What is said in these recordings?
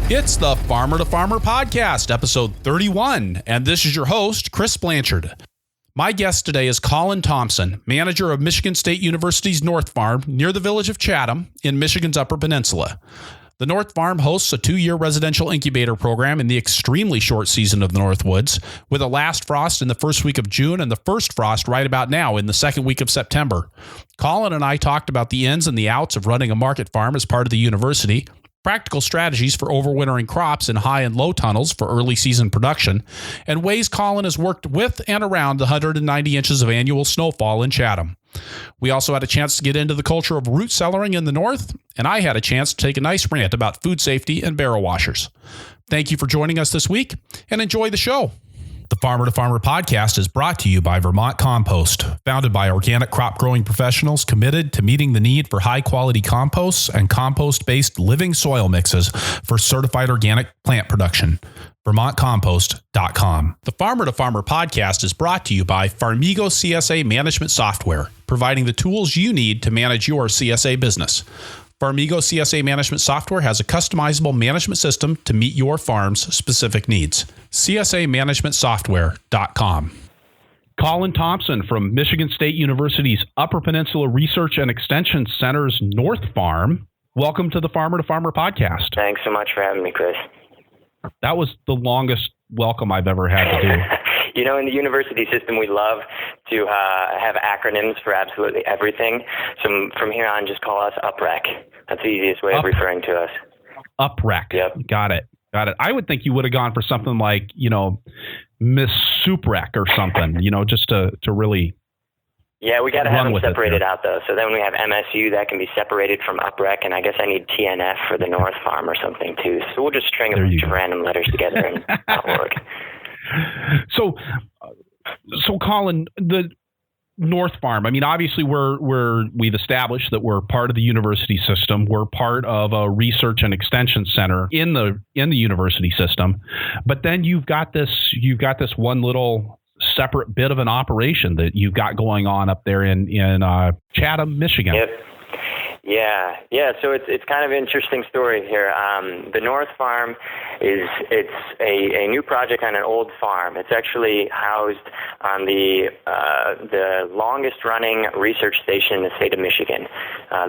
It's the Farmer to Farmer podcast, episode 31, and this is your host, Chris Blanchard. My guest today is Collin Thompson, manager of Michigan State University's North Farm near the village of Chatham in Michigan's Upper Peninsula. The North Farm hosts a 2-year residential incubator program in the extremely short season of the Northwoods, with a last frost in the first week of June and the first frost right about now in the second week of September. Collin and I talked about the ins and the outs of running a market farm as part of the university, practical strategies for overwintering crops in high and low tunnels for early season production, and ways Collin has worked with and around the 190 inches of annual snowfall in Chatham. We also had a chance to get into the culture of root cellaring in the north, and I had a chance to take a nice rant about food safety and barrel washers. Thank you for joining us this week, and enjoy the show. The Farmer to Farmer podcast is brought to you by Vermont Compost, founded by organic crop growing professionals committed to meeting the need for high quality composts and compost-based living soil mixes for certified organic plant production. VermontCompost.com. The Farmer to Farmer podcast is brought to you by Farmigo CSA Management Software, providing the tools you need to manage your CSA business. Farmigo CSA Management Software has a customizable management system to meet your farm's specific needs. CSAManagementSoftware.com. Collin Thompson from Michigan State University's Upper Peninsula Research and Extension Center's North Farm. Welcome to the Farmer to Farmer podcast. Thanks so much for having me, Chris. That was the longest welcome I've ever had to do. You know, in the university system, we love to have acronyms for absolutely everything. So from here on, just call us UPREC. That's the easiest way of referring to us. UPREC. Yep. Got it. I would think you would have gone for something like, Miss Suprec or something, just to really... Yeah, we got to have them separated out, though. So then we have MSU that can be separated from UPREC, and I guess I need TNF for the North Farm or something, too. So we'll just string a bunch of random letters together and that'll work. So Collin, the North Farm, I mean, obviously we've established that we're part of the university system. We're part of a research and extension center in the university system. But then you've got this one little separate bit of an operation that you've got going on up there in Chatham, Michigan. Yep. Yeah. So it's kind of an interesting story here. The North Farm it's a new project on an old farm. It's actually housed on the longest running research station in the state of Michigan.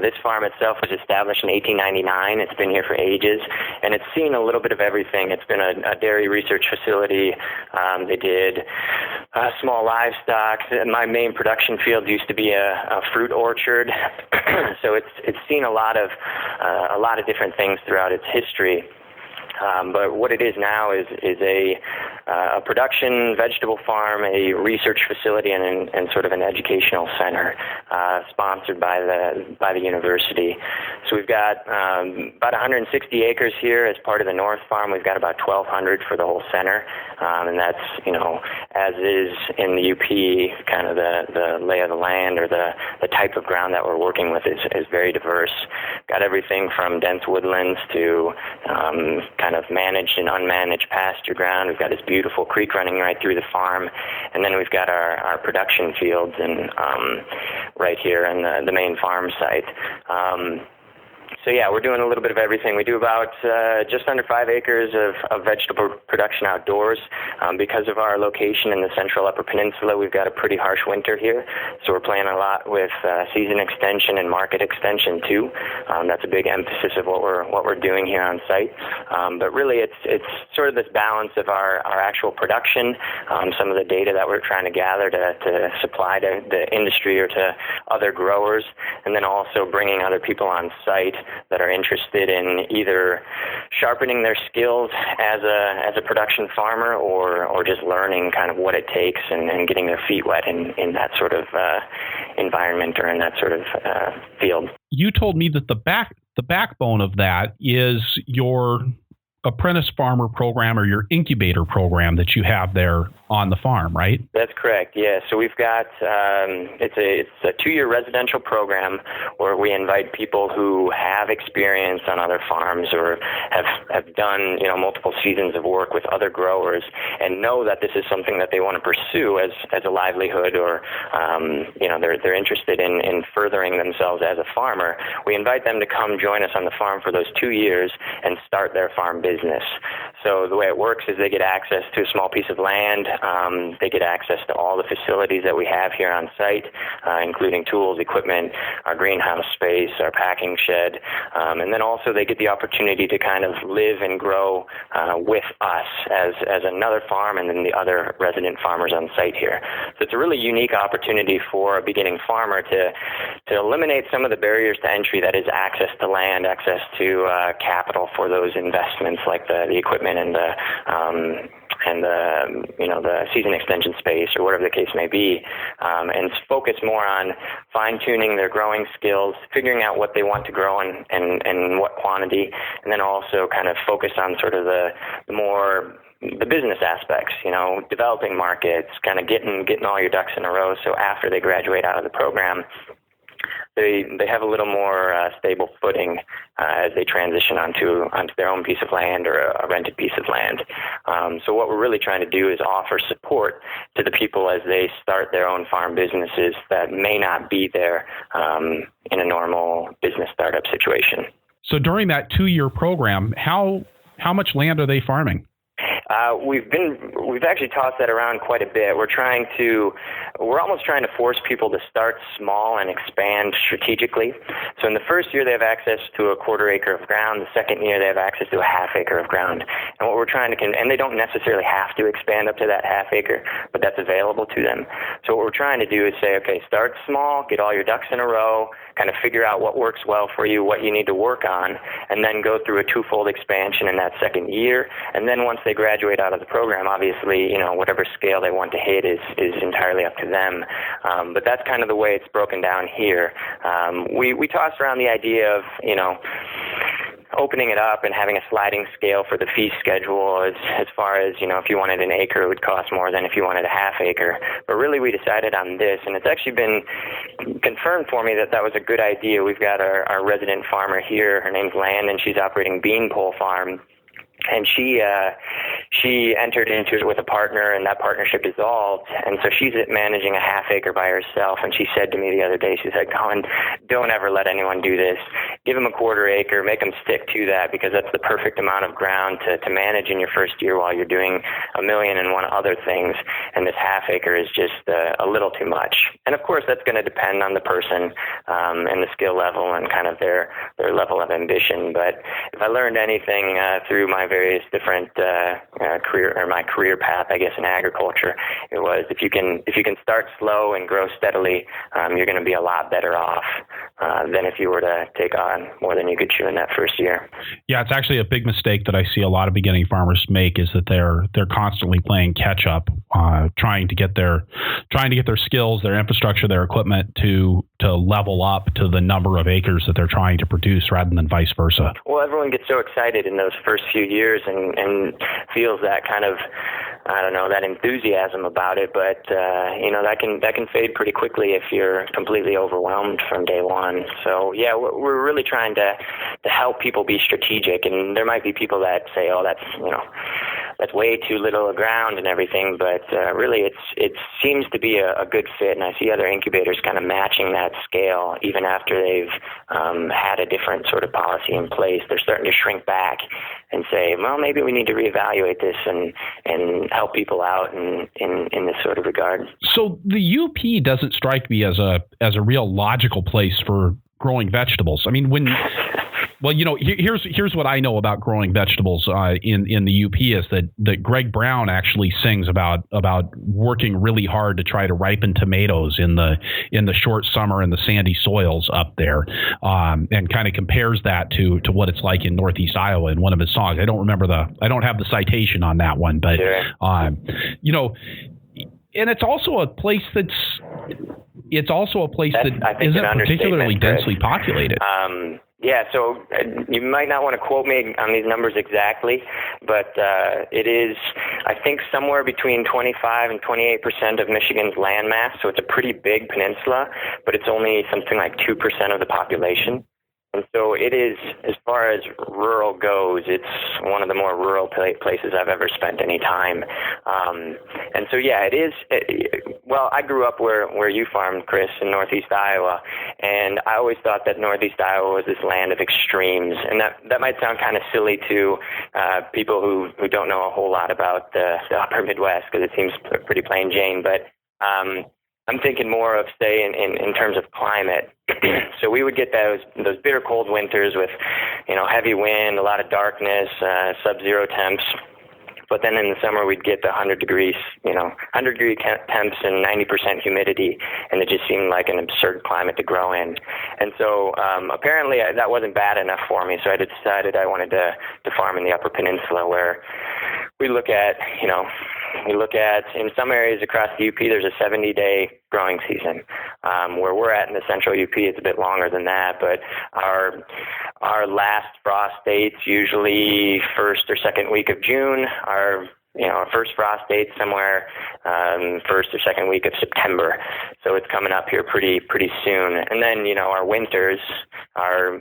This farm itself was established in 1899. It's been here for ages, and it's seen a little bit of everything. It's been a dairy research facility. They did small livestock. My main production field used to be a fruit orchard. So it's seen a lot of different things throughout its history. But what it is now is a production vegetable farm, a research facility, and sort of an educational center sponsored by the university. So we've got about 160 acres here as part of the North Farm. We've got about 1,200 for the whole center, and that's as is in the UP, kind of the lay of the land or the type of ground that we're working with is very diverse. Got everything from dense woodlands to kind of managed and unmanaged pasture ground. We've got this beautiful creek running right through the farm, and then we've got our production fields and right here in the main farm site. So yeah, we're doing a little bit of everything. We do about just under 5 acres of vegetable production outdoors. Because of our location in the central Upper Peninsula, we've got a pretty harsh winter here, so we're playing a lot with season extension and market extension too. That's a big emphasis of what we're doing here on site. But really, it's sort of this balance of our actual production, some of the data that we're trying to gather to supply to the industry or to other growers, and then also bringing other people on site that are interested in either sharpening their skills as a production farmer or just learning kind of what it takes and getting their feet wet in that sort of environment or in that sort of field. You told me that the backbone of that is your apprentice farmer program or your incubator program that you have there on the farm, right? That's correct. Yeah. So we've got it's a 2-year residential program where we invite people who have experience on other farms or have done multiple seasons of work with other growers and know that this is something that they want to pursue as a livelihood, or they're interested in furthering themselves as a farmer. We invite them to come join us on the farm for those 2 years and start their farm business. So the way it works is they get access to a small piece of land. They get access to all the facilities that we have here on site, including tools, equipment, our greenhouse space, our packing shed, and then also they get the opportunity to kind of live and grow with us as another farm and then the other resident farmers on site here. So it's a really unique opportunity for a beginning farmer to eliminate some of the barriers to entry, that is access to land, access to capital for those investments like the equipment and the season extension space or whatever the case may be, and focus more on fine-tuning their growing skills, figuring out what they want to grow and what quantity, and then also kind of focus on sort of the business aspects, developing markets, kind of getting all your ducks in a row. So after they graduate out of the program, they have a little more stable footing as they transition onto their own piece of land or a rented piece of land. So what we're really trying to do is offer support to the people as they start their own farm businesses that may not be there in a normal business startup situation. So during that 2-year program, how much land are they farming? We've actually tossed that around quite a bit. We're almost trying to force people to start small and expand strategically. So in the first year, they have access to a 1/4 acre of ground. The second year, they have access to a 1/2 acre of ground. And what we're trying to, and they don't necessarily have to expand up to that 1/2 acre, but that's available to them. So what we're trying to do is say, okay, start small, get all your ducks in a row, kind of figure out what works well for you, what you need to work on, and then go through a 2-fold expansion in that second year. And then once they graduate out of the program, obviously, whatever scale they want to hit is entirely up to them. But that's kind of the way it's broken down here. We tossed around the idea of, opening it up and having a sliding scale for the fee schedule as far as, if you wanted an acre, it would cost more than if you wanted a 1/2 acre. But really we decided on this, and it's actually been confirmed for me that was a good idea. We've got our resident farmer here. Her name's Lan, and she's operating Beanpole Farm. And she entered into it with a partner, and that partnership dissolved. And so she's managing a 1/2 acre by herself. And she said to me the other day, she said, "Collin, don't ever let anyone do this. Give them a 1/4 acre, make them stick to that, because that's the perfect amount of ground to manage in your first year while you're doing 1,000,001 other things. And this 1/2 acre is just a little too much." And of course, that's going to depend on the person and the skill level and kind of their level of ambition. But if I learned anything through my various different my career path, I guess, in agriculture, it was if you can start slow and grow steadily, you're going to be a lot better off than if you were to take on more than you could chew in that first year. Yeah, it's actually a big mistake that I see a lot of beginning farmers make, is that they're constantly playing catch up, trying to get their skills, their infrastructure, their equipment to level up to the number of acres that they're trying to produce, rather than vice versa. Well, everyone gets so excited in those first few years and feels that kind of, I don't know, that enthusiasm about it, but that can fade pretty quickly if you're completely overwhelmed from day one. So yeah, we're really trying to help people be strategic, and there might be people that say, "Oh, that's way too little ground and everything," but really it seems to be a good fit, and I see other incubators kind of matching that scale even after they've had a different sort of policy in place. They're starting to shrink back and say, well, maybe we need to reevaluate this and help people out in this sort of regard. So the UP doesn't strike me as a real logical place for growing vegetables. I mean, here's what I know about growing vegetables in the UP is that Greg Brown actually sings about working really hard to try to ripen tomatoes in the short summer and the sandy soils up there, and kind of compares that to what it's like in Northeast Iowa in one of his songs. I don't have the citation on that one, but sure. And it's also a place that isn't particularly densely populated. Yeah, so you might not want to quote me on these numbers exactly, but it is, I think, somewhere between 25 and 28% of Michigan's land mass, so it's a pretty big peninsula, but it's only something like 2% of the population. And so it is, as far as rural goes, it's one of the more rural places I've ever spent any time. And so, yeah, it is. Well, I grew up where you farmed, Chris, in Northeast Iowa, and I always thought that Northeast Iowa was this land of extremes. And that might sound kind of silly to people who don't know a whole lot about the upper Midwest, because it seems pretty plain Jane, but I'm thinking more of, say, in terms of climate. So we would get those bitter cold winters with, heavy wind, a lot of darkness, sub-zero temps. But then in the summer we'd get the 100 degree temps and 90% humidity, and it just seemed like an absurd climate to grow in. And so apparently that wasn't bad enough for me. So I decided I wanted to farm in the Upper Peninsula, where we look at, in some areas across the UP, there's a 70-day growing season. Where we're at in the central UP, it's a bit longer than that, but our last frost date's usually first or second week of June. Our first frost date somewhere first or second week of September. So it's coming up here pretty soon. And then, our winters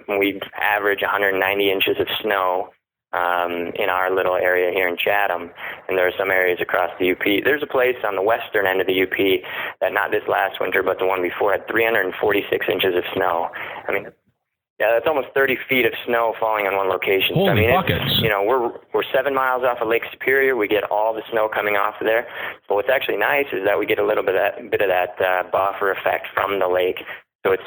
we average 190 inches of snow in our little area here in Chatham, and there are some areas across the UP. There's a place on the western end of the UP that, not this last winter, but the one before, had 346 inches of snow. I mean, yeah, that's almost 30 feet of snow falling on one location. Holy buckets. We're 7 miles off of Lake Superior. We get all the snow coming off of there. But what's actually nice is that we get a little bit of that buffer effect from the lake. So it's,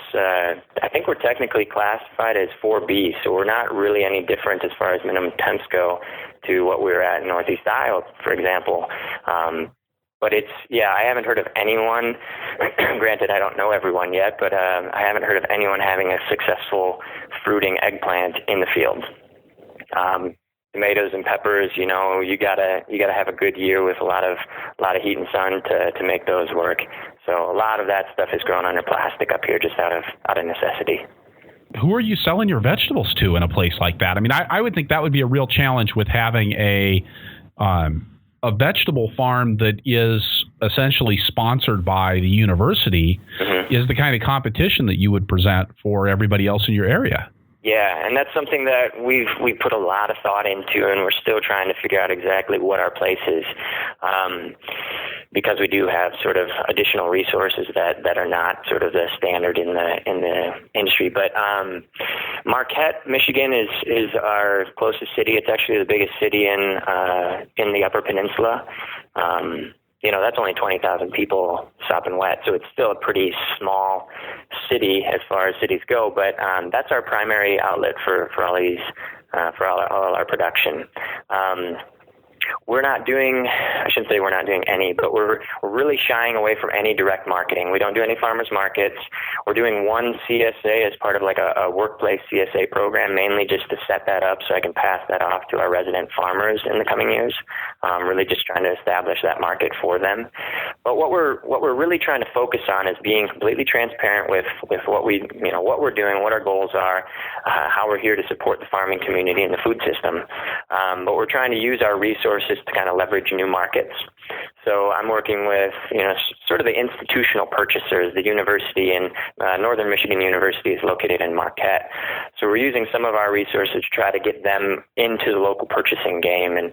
I think we're technically classified as 4B, so we're not really any different as far as minimum temps go to what we were at in Northeast Iowa, for example. But I haven't heard of anyone, granted I don't know everyone yet, but I haven't heard of anyone having a successful fruiting eggplant in the field. Tomatoes and peppers, you gotta have a good year with a lot of heat and sun to make those work. So a lot of that stuff is grown under plastic up here, just out of necessity. Who are you selling your vegetables to in a place like that? I mean, I would think that would be a real challenge with having a vegetable farm that is essentially sponsored by the university. Mm-hmm. Is the kind of competition that you would present for everybody else in your area. Yeah, and that's something that we put a lot of thought into, and we're still trying to figure out exactly what our place is, because we do have sort of additional resources that are not sort of the standard in the industry. But Marquette, Michigan, is our closest city. It's actually the biggest city in the Upper Peninsula. That's only 20,000 people sopping wet, so it's still a pretty small city as far as cities go, but that's our primary outlet for all these, for all our production. We're not doing, I shouldn't say we're not doing any, but we're really shying away from any direct marketing. We don't do any farmers markets. We're doing one CSA as part of like a workplace CSA program, mainly just to set that up so I can pass that off to our resident farmers in the coming years. Really just trying to establish that market for them. But what we're really trying to focus on is being completely transparent with what what we're doing, what our goals are, how we're here to support the farming community and the food system. But we're trying to use our resources to kind of leverage new markets. So I'm working with, sort of the institutional purchasers. The university in Northern Michigan University is located in Marquette. So we're using some of our resources to try to get them into the local purchasing game and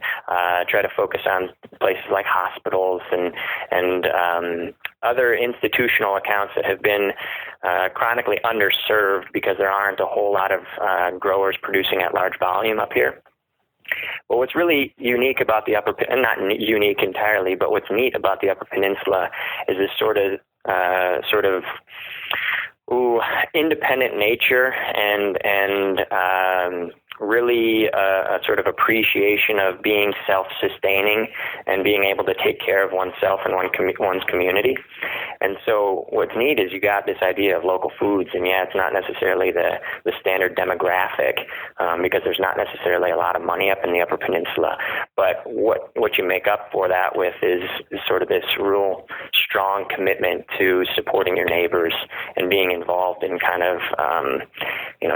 try to focus on places like hospitals and other institutional accounts that have been chronically underserved because there aren't a whole lot of growers producing at large volume up here. But what's really unique about the not unique entirely, but what's neat about the Upper Peninsula is this sort of independent nature and really a sort of appreciation of being self-sustaining and being able to take care of oneself and one's community. And so what's neat is you got this idea of local foods, and yeah, it's not necessarily the standard demographic because there's not necessarily a lot of money up in the Upper Peninsula. But what you make up for that with is sort of this real strong commitment to supporting your neighbors and being involved in kind of,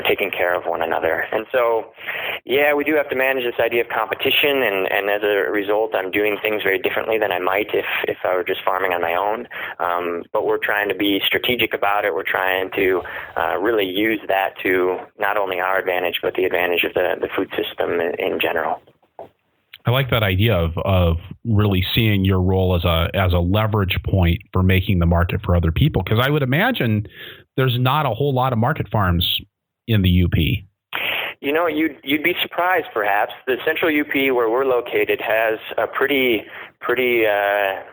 taking care of one another. And so, yeah, we do have to manage this idea of competition, and as a result, I'm doing things very differently than I might if I were just farming on my own. But we're trying to be strategic about it. We're trying to really use that to not only our advantage, but the advantage of the food system in general. I like that idea of really seeing your role as a leverage point for making the market for other people. Because I would imagine there's not a whole lot of market farms in the UP. You'd be surprised, perhaps. The central UP, where we're located, has a pretty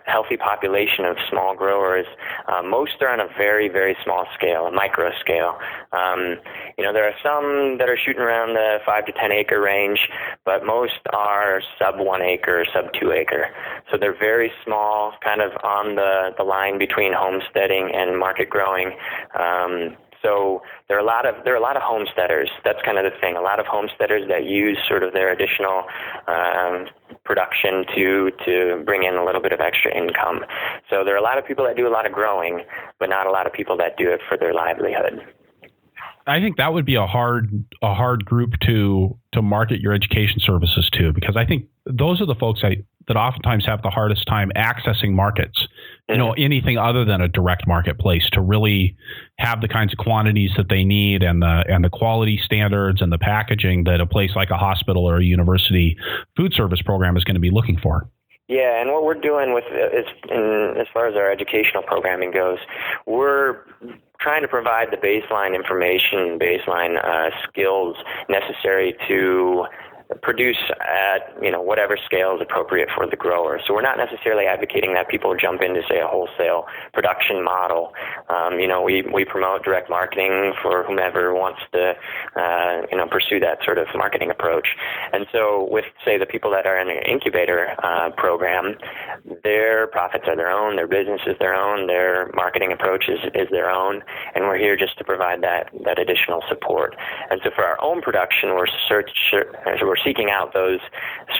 healthy population of small growers. Most are on a very, very small scale, a micro scale. There are some that are shooting around the 5 to 10 acre range, but most are sub 1 acre, sub 2 acre. So they're very small, kind of on the line between homesteading and market growing. So there are a lot of homesteaders. That's kind of the thing. A lot of homesteaders that use sort of their additional production to bring in a little bit of extra income. So there are a lot of people that do a lot of growing, but not a lot of people that do it for their livelihood. I think that would be a hard group to market your education services to, because I think those are the folks that oftentimes have the hardest time accessing markets, anything other than a direct marketplace, to really have the kinds of quantities that they need and the quality standards and the packaging that a place like a hospital or a university food service program is going to be looking for. Yeah, and what we're doing as far as our educational programming goes, we're trying to provide the baseline information, baseline skills necessary to produce at whatever scale is appropriate for the grower. So we're not necessarily advocating that people jump into, say, a wholesale production model. We promote direct marketing for whomever wants to pursue that sort of marketing approach. And so with, say, the people that are in an incubator program, their profits are their own, their business is their own, their marketing approach is their own, and we're here just to provide that additional support. And so for our own production, we're seeking out those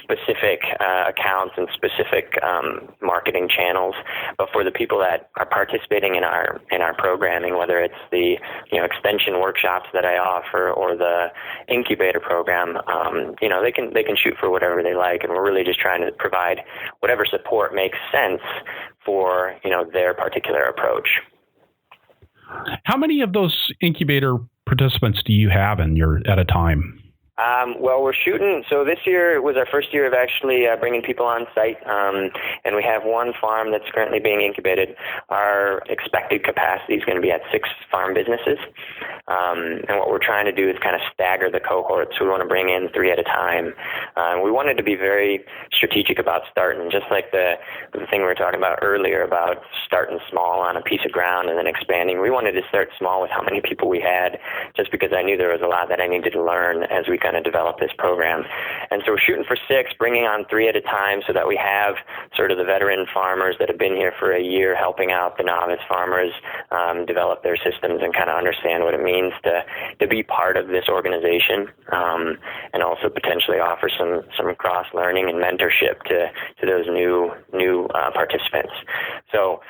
specific accounts and specific marketing channels. But for the people that are participating in our programming, whether it's the extension workshops that I offer or the incubator program, they can shoot for whatever they like, and we're really just trying to provide whatever support makes sense for their particular approach. How many of those incubator participants do you have at a time? Well, we're shooting. So this year was our first year of actually bringing people on site, and we have one farm that's currently being incubated. Our expected capacity is going to be at 6 farm businesses, and what we're trying to do is kind of stagger the cohorts. So we want to bring in 3 at a time. We wanted to be very strategic about starting, just like the thing we were talking about earlier about starting small on a piece of ground and then expanding. We wanted to start small with how many people we had, just because I knew there was a lot that I needed to learn as we kind of develop this program. And so we're shooting for 6, bringing on 3 at a time so that we have sort of the veteran farmers that have been here for a year helping out the novice farmers develop their systems and kind of understand what it means to be part of this organization, and also potentially offer some cross-learning and mentorship to those new participants. So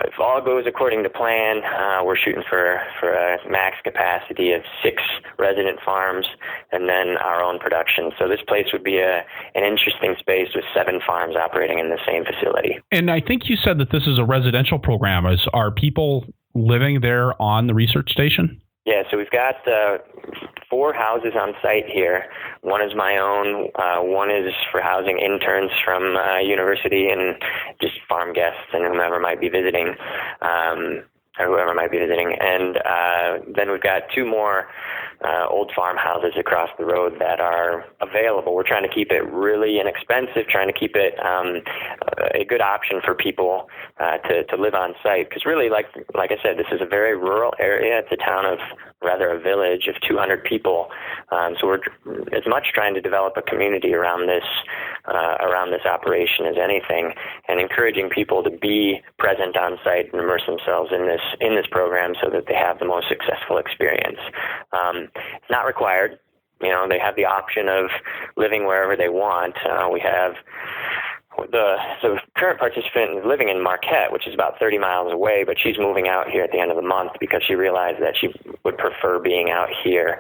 if all goes according to plan, we're shooting for a max capacity of 6 resident farms and then our own production. So this place would be an interesting space with 7 farms operating in the same facility. And I think you said that this is a residential program. Are people living there on the research station? Yeah, so we've got 4 houses on site here. One is my own. One is for housing interns from university and just farm guests and whomever might be visiting. And then we've got 2 more old farmhouses across the road that are available. We're trying to keep it really inexpensive, trying to keep it a good option for people to live on site. Because really, like I said, this is a very rural area. It's a village of 200 people. So we're as much trying to develop a community around this operation as anything, and encouraging people to be present on site and immerse themselves in this program so that they have the most successful experience. It's not required. They have the option of living wherever they want. We have the current participant is living in Marquette, which is about 30 miles away, but she's moving out here at the end of the month because she realized that she would prefer being out here,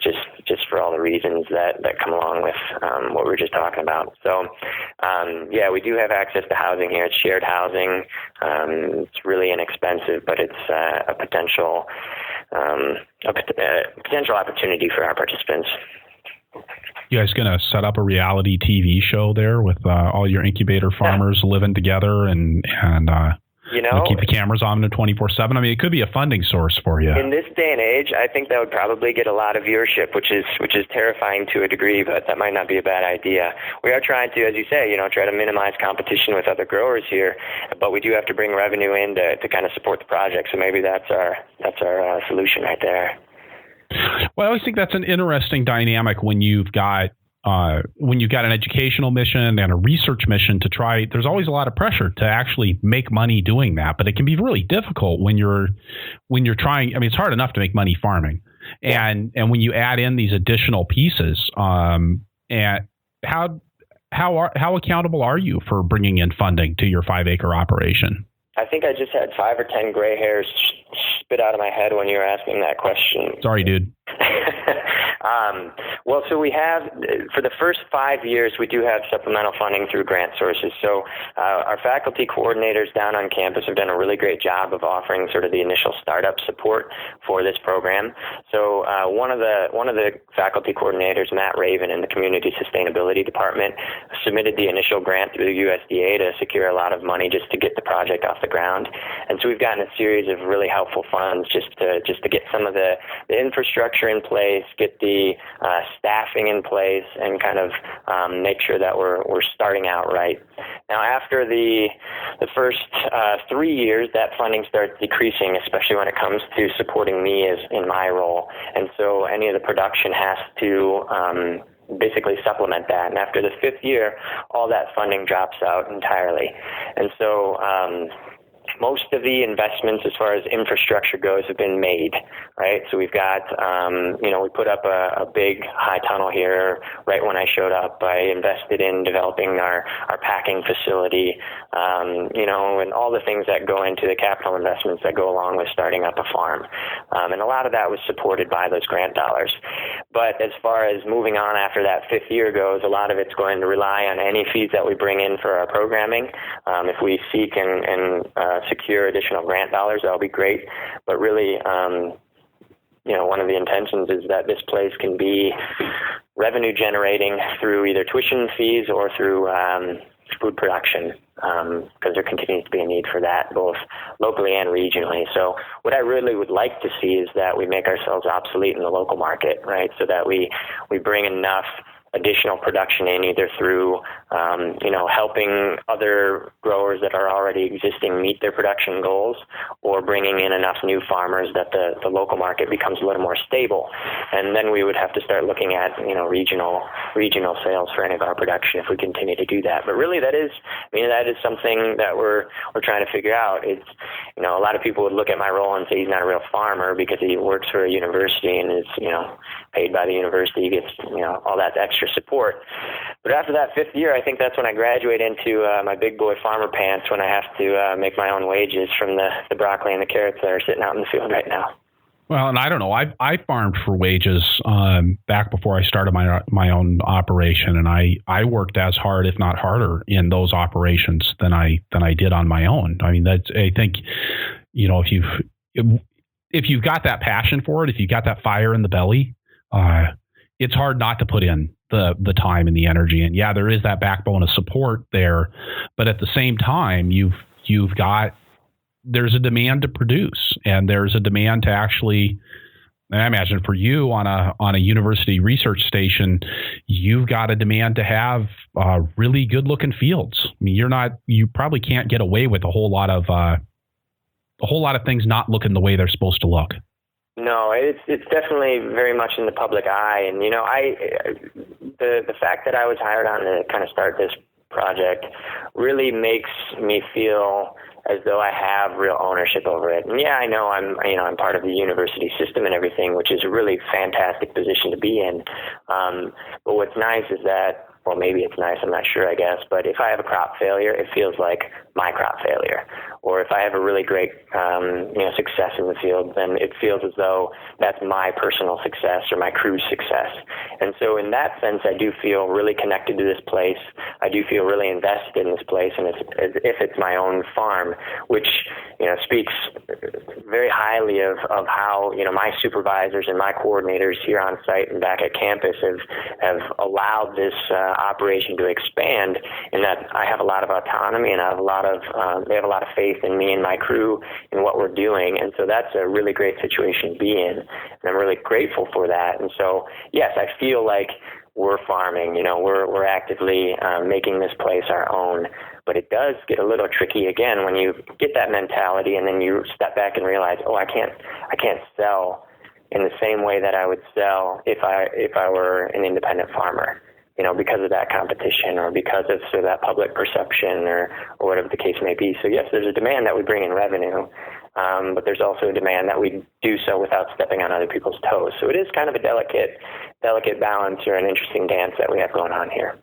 just for all the reasons that come along with what we were just talking about. So, we do have access to housing here. It's shared housing. It's really inexpensive, but it's a potential opportunity for our participants. You guys going to set up a reality TV show there with all your incubator farmers living together and keep the cameras on them 24/7? I mean, it could be a funding source for you. In this day and age, I think that would probably get a lot of viewership, which is terrifying to a degree, but that might not be a bad idea. We are trying to, as you say, try to minimize competition with other growers here, but we do have to bring revenue in to kind of support the project. So maybe that's our solution right there. Well, I always think that's an interesting dynamic when you've got an educational mission and a research mission to try. There's always a lot of pressure to actually make money doing that, but it can be really difficult when you're trying. I mean, it's hard enough to make money farming, and when you add in these additional pieces, and how accountable are you for bringing in funding to your 5-acre operation? I think I just had 5 or 10 gray hairs spit out of my head when you were asking that question. Sorry, dude. Well, so we have, for the first 5 years, we do have supplemental funding through grant sources. So our faculty coordinators down on campus have done a really great job of offering sort of the initial startup support for this program. So one of the faculty coordinators, Matt Raven, in the Community Sustainability Department, submitted the initial grant through the USDA to secure a lot of money just to get the project off the ground. And so we've gotten a series of really helpful funds just to get some of the infrastructure in place, get the staffing in place, and kind of make sure that we're starting out right. Now, after the first 3 years, that funding starts decreasing, especially when it comes to supporting me in my role. And so any of the production has to basically supplement that. And after the 5th year, all that funding drops out entirely. And so most of the investments as far as infrastructure goes have been made, right? So we've got, we put up a big high tunnel here right when I showed up. I invested in developing our packing facility, and all the things that go into the capital investments that go along with starting up a farm. And a lot of that was supported by those grant dollars. But as far as moving on after that 5th year goes, a lot of it's going to rely on any fees that we bring in for our programming. If we seek and secure additional grant dollars, that'll be great. But really, one of the intentions is that this place can be revenue generating through either tuition fees or through food production, because there continues to be a need for that both locally and regionally. So what I really would like to see is that we make ourselves obsolete in the local market, right? So that we bring enough additional production in, either through helping other growers that are already existing meet their production goals, or bringing in enough new farmers that the local market becomes a little more stable. And then we would have to start looking at regional sales for any of our production if we continue to do that. But really, that is something that we're trying to figure out. It's a lot of people would look at my role and say he's not a real farmer because he works for a university and is paid by the university, gets all that extra support. But after that 5th year, I think that's when I graduate into my big boy farmer pants, when I have to make my own wages from the broccoli and the carrots that are sitting out in the field right now. Well, and I don't know. I farmed for wages back before I started my own operation, and I worked as hard, if not harder, in those operations than I did on my own. I mean, I think if you've got that passion for it, if you've got that fire in the belly, it's hard not to put in the time and the energy. And yeah, there is that backbone of support there, but at the same time, there's a demand to produce, and there's a demand to actually And I imagine for you on a university research station, you've got a demand to have really good looking fields. I mean, you probably can't get away with a whole lot of things not looking the way they're supposed to look. No, it's definitely very much in the public eye, and the fact that I was hired on to kind of start this project really makes me feel as though I have real ownership over it. And yeah, I know I'm part of the university system and everything, which is a really fantastic position to be in. But what's nice is that, well, maybe it's nice, I'm not sure, I guess, but if I have a crop failure, it feels like my crop failure. Or if I have a really great success in the field, then it feels as though that's my personal success or my crew's success. And so in that sense, I do feel really connected to this place. I do feel really invested in this place, and it's as if it's my own farm, which speaks very highly of how my supervisors and my coordinators here on site and back at campus have allowed this operation to expand, in that I have a lot of autonomy and they have a lot of faith in me and my crew and what we're doing. And so that's a really great situation to be in, and I'm really grateful for that. And so yes, I feel like we're farming, we're actively making this place our own. But it does get a little tricky again when you get that mentality and then you step back and realize, I can't sell in the same way that I would sell if I were an independent farmer, because of that competition or because of that public perception or whatever the case may be. So yes, there's a demand that we bring in revenue, but there's also a demand that we do so without stepping on other people's toes. So it is kind of a delicate balance or an interesting dance that we have going on here.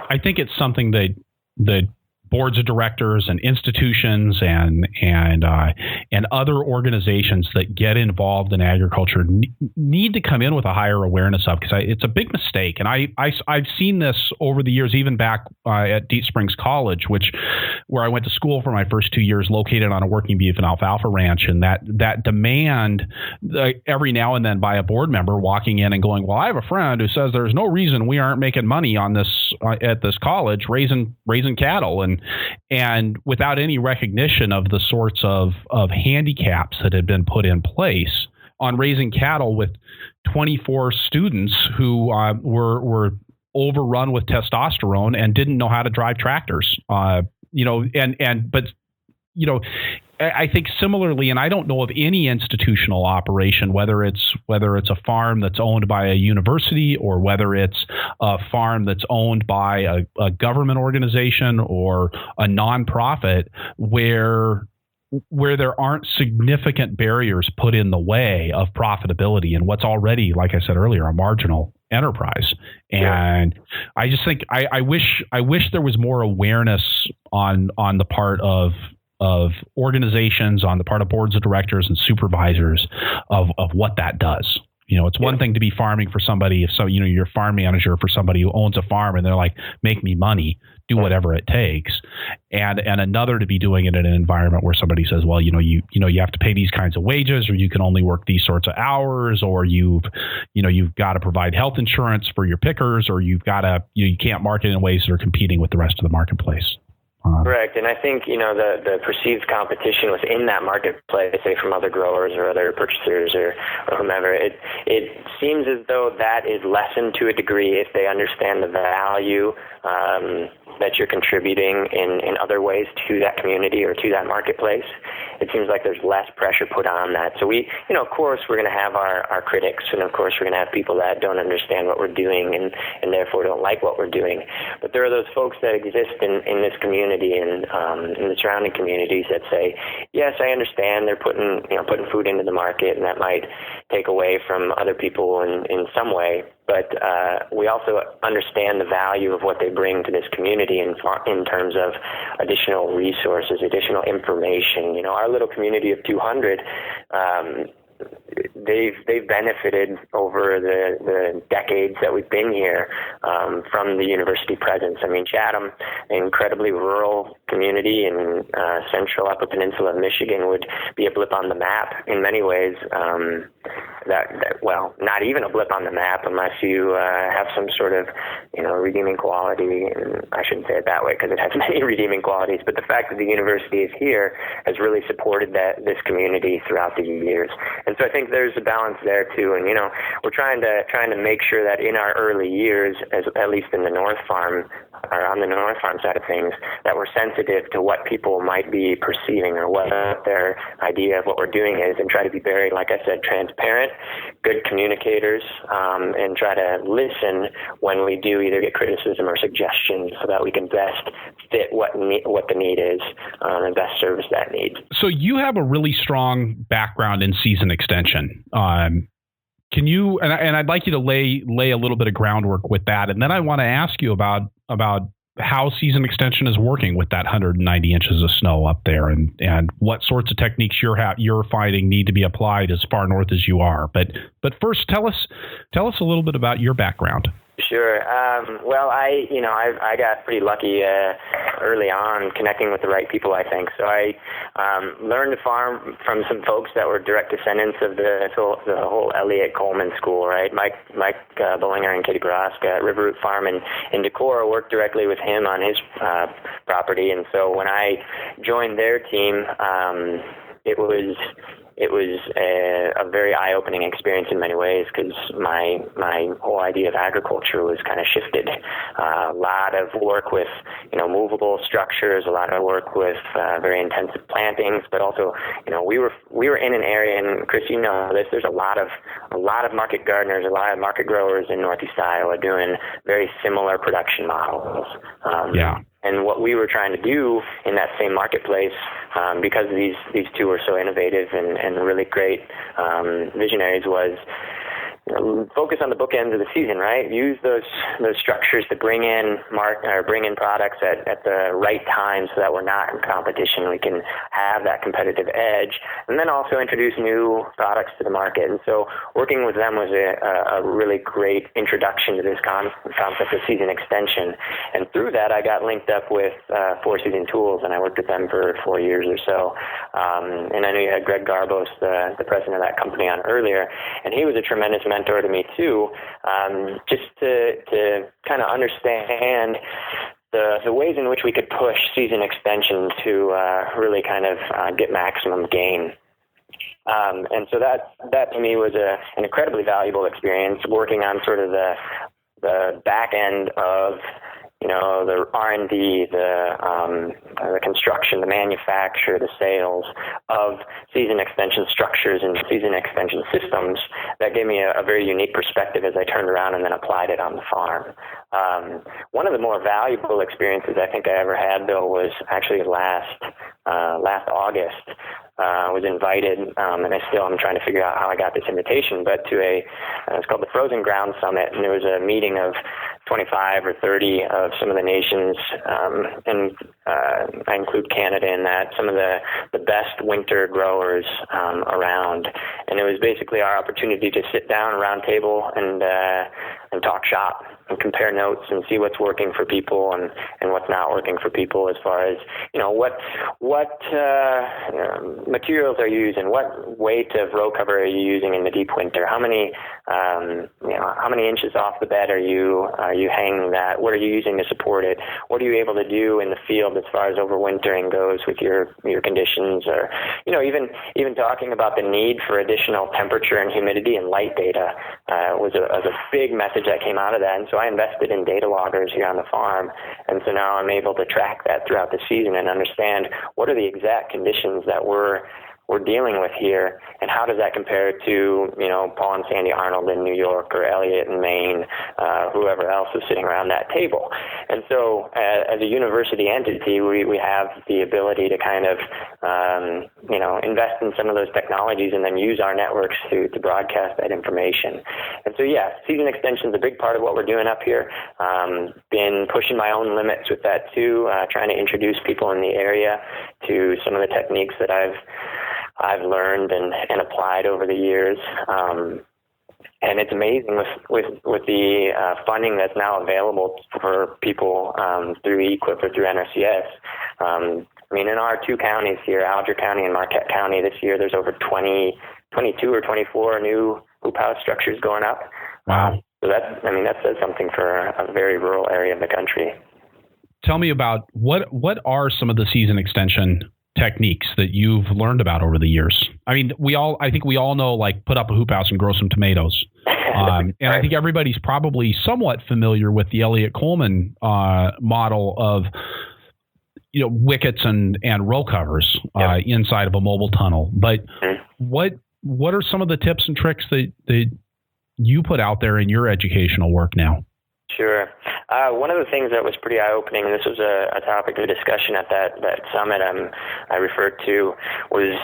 I think it's something that boards of directors and institutions and other organizations that get involved in agriculture need to come in with a higher awareness of, because it's a big mistake. And I've seen this over the years, even back at Deep Springs College, where I went to school for my first 2 years, located on a working beef and alfalfa ranch, and that demand every now and then by a board member walking in and going, well, I have a friend who says there's no reason we aren't making money on this at this college raising cattle, and without any recognition of the sorts of handicaps that had been put in place on raising cattle with 24 students who were overrun with testosterone and didn't know how to drive tractors. I think similarly, and I don't know of any institutional operation, whether it's a farm that's owned by a university or whether it's a farm that's owned by a government organization or a nonprofit, where there aren't significant barriers put in the way of profitability and what's already, like I said earlier, a marginal enterprise. And I just think I wish there was more awareness on the part of organizations, on the part of boards of directors and supervisors of what that does. It's one thing to be farming for somebody. If so, you're a farm manager for somebody who owns a farm and they're like, make me money, do whatever it takes. And another to be doing it in an environment where somebody says, well, you have to pay these kinds of wages, or you can only work these sorts of hours, or you've got to provide health insurance for your pickers, or you can't market in ways that are competing with the rest of the marketplace. Correct. And I think, the perceived competition within that marketplace, say from other growers or other purchasers or whomever, it seems as though that is lessened to a degree if they understand the value that you're contributing in other ways to that community or to that marketplace. It seems like there's less pressure put on that. So we, of course, we're going to have our critics, and of course, we're going to have people that don't understand what we're doing and therefore don't like what we're doing. But there are those folks that exist in this community and in the surrounding communities that say, yes, I understand they're putting food into the market, and that might take away from other people in some way. But we also understand the value of what they bring to this community in terms of additional resources, additional information. Our little community of 200, they've benefited over the decades that we've been here from the university presence. I mean, Chatham, an incredibly rural community in central Upper Peninsula of Michigan, would be a blip on the map in many ways. well, not even a blip on the map unless you have some sort of, redeeming quality. And I shouldn't say it that way because it has many redeeming qualities, but the fact that the university is here has really supported this community throughout the years. And so I think there's a balance there too. And, we're trying to make sure that in our early years, at least in the North Farm, or on the North Farm side of things, that we're sensitive to what people might be perceiving or what their idea of what we're doing is, and try to be very, like I said, transparent, good communicators, and try to listen when we do either get criticism or suggestions so that we can best fit what the need is and best service that need. So you have a really strong background in season extension. Can you, and I'd like you to lay a little bit of groundwork with that. And then I want to ask you about how season extension is working with that 190 inches of snow up there, and what sorts of techniques you're finding need to be applied as far north as you are. But first, tell us a little bit about your background. Sure. Well, I got pretty lucky early on connecting with the right people, I think. So I learned to farm from some folks that were direct descendants of the whole Elliott Coleman school, right? Mike Bollinger and Katie Baraska at River Root Farm in Decorah worked directly with him on his property. And so when I joined their team, it was a very eye-opening experience in many ways, because my whole idea of agriculture was kind of shifted. A lot of work with movable structures, a lot of work with very intensive plantings, but also we were in an area, and Chris, there's a lot of market gardeners, a lot of market growers in Northeast Iowa doing very similar production models. And what we were trying to do in that same marketplace, because these two were so innovative and really great visionaries, was focus on the bookends of the season, right? Use those structures to bring in products at the right time so that we're not in competition. We can have that competitive edge, and then also introduce new products to the market. And so working with them was a really great introduction to this concept of season extension. And through that, I got linked up with Four Season Tools, and I worked with them for 4 years or so. And I know you had Greg Garbos, the president of that company, on earlier, and he was a tremendous mentor to me too, just to kind of understand the ways in which we could push season extension to really kind of get maximum gain. And so that to me was an incredibly valuable experience, working on sort of the back end of the R&D, the construction, the manufacture, the sales of season extension structures and season extension systems. That gave me a very unique perspective as I turned around and then applied it on the farm. One of the more valuable experiences I think I ever had, though, was actually last August. I was invited, and I'm trying to figure out how I got this invitation, but to it's called the Frozen Ground Summit, and it was a meeting of 25 or 30 of some of the nations, and I include Canada in that, some of the best winter growers around. And it was basically our opportunity to sit down around table and talk shop and compare notes and see what's working for people and what's not working for people, as far as what materials are you using, what weight of row cover are you using in the deep winter, how many inches off the bed are you hanging that, what are you using to support it, what are you able to do in the field as far as overwintering goes with your conditions, or even talking about the need for additional temperature and humidity and light data was a big message that came out of that. And so I invested in data loggers here on the farm, and so now I'm able to track that throughout the season and understand what are the exact conditions that we're dealing with here, and how does that compare to Paul and Sandy Arnold in New York, or Elliott in Maine, whoever else is sitting around that table. And so as a university entity, we have the ability to kind of invest in some of those technologies and then use our networks to broadcast that information. And so season extension is a big part of what we're doing up here. Been pushing my own limits with that too, trying to introduce people in the area to some of the techniques that I've learned and applied over the years. And it's amazing with the funding that's now available for people through EQIP or through NRCS. I mean, in our two counties here, Alger County and Marquette County, this year there's over 22 or 24 new hoop house structures going up. Wow. So that says something for a very rural area of the country. Tell me about what are some of the season extension techniques that you've learned about over the years? I mean, I think we all know, like, put up a hoop house and grow some tomatoes. And right. I think everybody's probably somewhat familiar with the Elliott Coleman model of, wickets and row covers inside of a mobile tunnel. But what are some of the tips and tricks that you put out there in your educational work now? Sure. One of the things that was pretty eye-opening, and this was a topic of discussion at that summit I referred to, was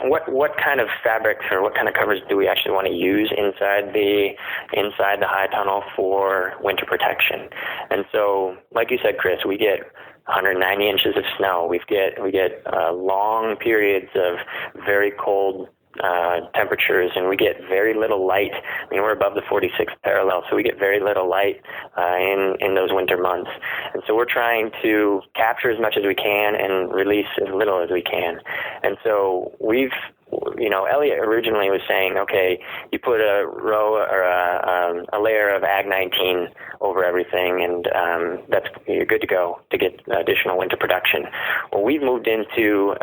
what kind of fabrics or what kind of covers do we actually want to use inside the high tunnel for winter protection? And so, like you said, Chris, we get 190 inches of snow. We get long periods of very cold temperatures, and we get very little light. I mean, we're above the 46th parallel, so we get very little light in those winter months. And so we're trying to capture as much as we can and release as little as we can. And so Elliott originally was saying, okay, you put a row or a layer of Ag 19 over everything, and you're good to go to get additional winter production. Well, we've moved into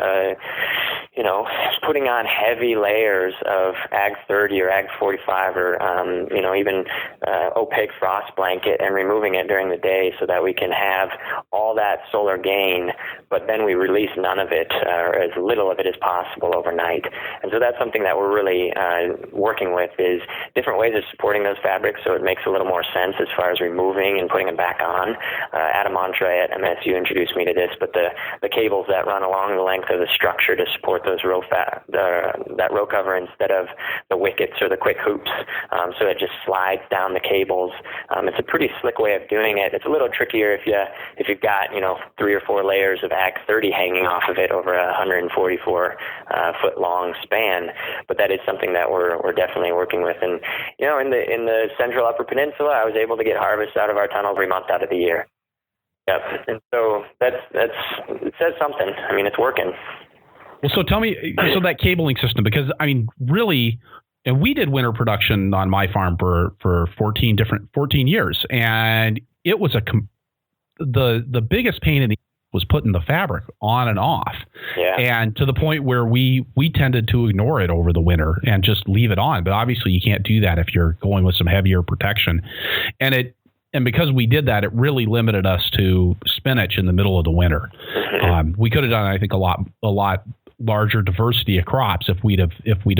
putting on heavy layers of Ag 30 or Ag 45 or even opaque frost blanket and removing it during the day so that we can have all that solar gain, but then we release none of it or as little of it as possible overnight. And so that's something that we're really working with, is different ways of supporting those fabrics so it makes a little more sense as far as removing and putting them back on. Adam Entre at MSU introduced me to this, but the cables that run along the length of the structure to support those that row cover instead of the wickets or the quick hoops, so it just slides down the cables. It's a pretty slick way of doing it. It's a little trickier if you've got 3 or 4 layers of Ag 30 hanging off of it over a 144 foot long span, but that is something that we're definitely working with. And in the central Upper Peninsula, I was able to get harvest out of our tunnel every month out of the year. Yep. And so it says something. I mean, it's working. Well, so tell me, that cabling system, because I mean, really, and we did winter production on my farm for 14 years, and it was the biggest pain in the was putting the fabric on and off. Yeah. And to the point where we tended to ignore it over the winter and just leave it on. But obviously you can't do that if you're going with some heavier protection. And because we did that, it really limited us to spinach in the middle of the winter. We could have done, I think, a lot larger diversity of crops if we'd have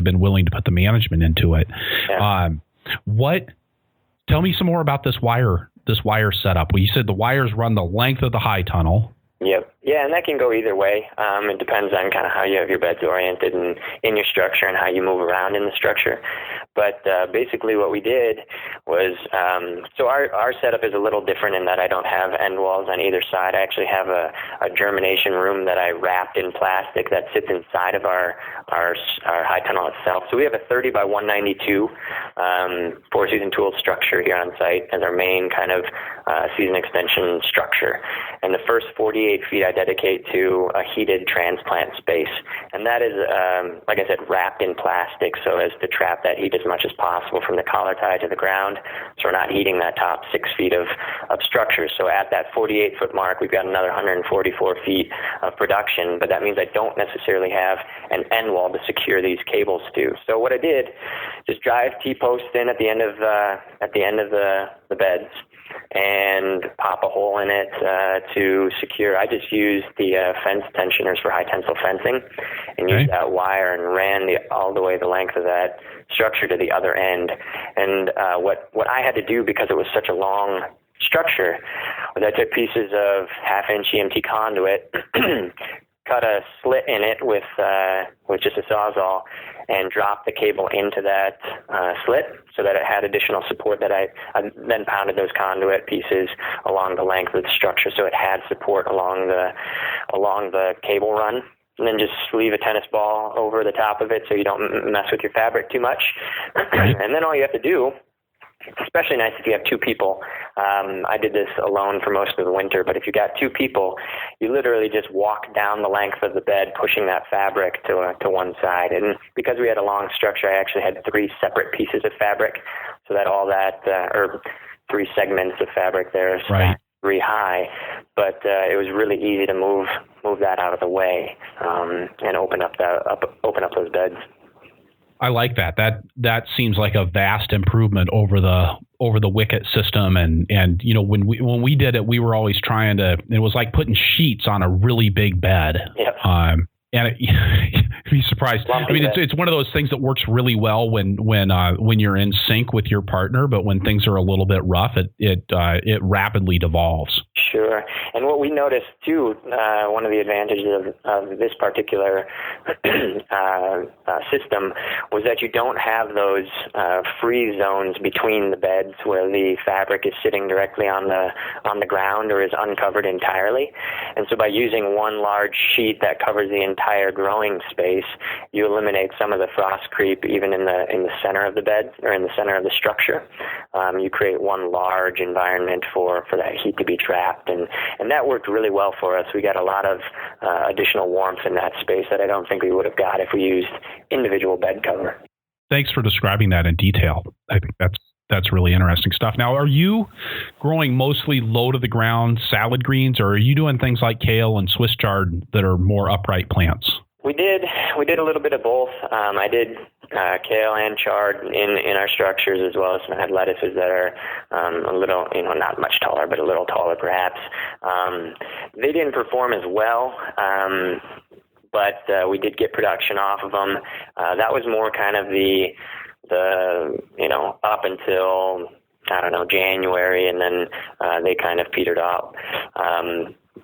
been willing to put the management into it. Yeah. Tell me some more about this wire setup. Well, you said the wires run the length of the high tunnel. Yep. Yeah, and that can go either way. It depends on kind of how you have your beds oriented and in your structure and how you move around in the structure. But basically what we did was, so our setup is a little different in that I don't have end walls on either side. I actually have a germination room that I wrapped in plastic that sits inside of our high tunnel itself. So we have a 30 by 192 four-season tool structure here on site as our main kind of season extension structure. And the first 48 feet I dedicate to a heated transplant space. And that is, like I said, wrapped in plastic so as to trap that heat as much as possible from the collar tie to the ground. So we're not heating that top 6 feet of structure. So at that 48-foot mark, we've got another 144 feet of production, but that means I don't necessarily have an end wall to secure these cables to. So what I did, just drive T-posts in at the end of the beds and pop a hole in it to secure. I just used the fence tensioners for high tensile fencing and used that wire and ran all the way the length of that structure to the other end. And what I had to do, because it was such a long structure, was I took pieces of 1/2-inch EMT conduit, cut a slit in it with just a Sawzall, and dropped the cable into that slit so that it had additional support. That I then pounded those conduit pieces along the length of the structure so it had support along the cable run. And then just leave a tennis ball over the top of it so you don't mess with your fabric too much. And then all you have to do especially nice if you have two people. I did this alone for most of the winter, but if you got two people, you literally just walk down the length of the bed, pushing that fabric to one side. And because we had a long structure, I actually had 3 separate pieces of fabric, so that all that, or 3 segments of fabric there, right, 3 high. But it was really easy to move that out of the way and open up those beds. I like that. That seems like a vast improvement over the wicket system. And when we did it, we were always trying to. It was like putting sheets on a really big bed. Yep. And you'd be surprised. I mean, it's one of those things that works really well when you're in sync with your partner, but when things are a little bit rough, it rapidly devolves. Sure. And what we noticed too, one of the advantages of this particular system was that you don't have those free zones between the beds where the fabric is sitting directly on the ground or is uncovered entirely. And so by using one large sheet that covers the entire growing space, you eliminate some of the frost creep even in the center of the bed or in the center of the structure. You create one large environment for that heat to be trapped, and that worked really well for us. We got a lot of additional warmth in that space that I don't think we would have got if we used individual bed cover. Thanks for describing that in detail. I think that's really interesting stuff. Now, are you growing mostly low to the ground salad greens, or are you doing things like kale and Swiss chard that are more upright plants? We did a little bit of both. I did kale and chard in our structures, as well as some head lettuces that are a little, not much taller, but a little taller perhaps. They didn't perform as well, but we did get production off of them. That was more kind of the up until, I don't know, January, and then they kind of petered out.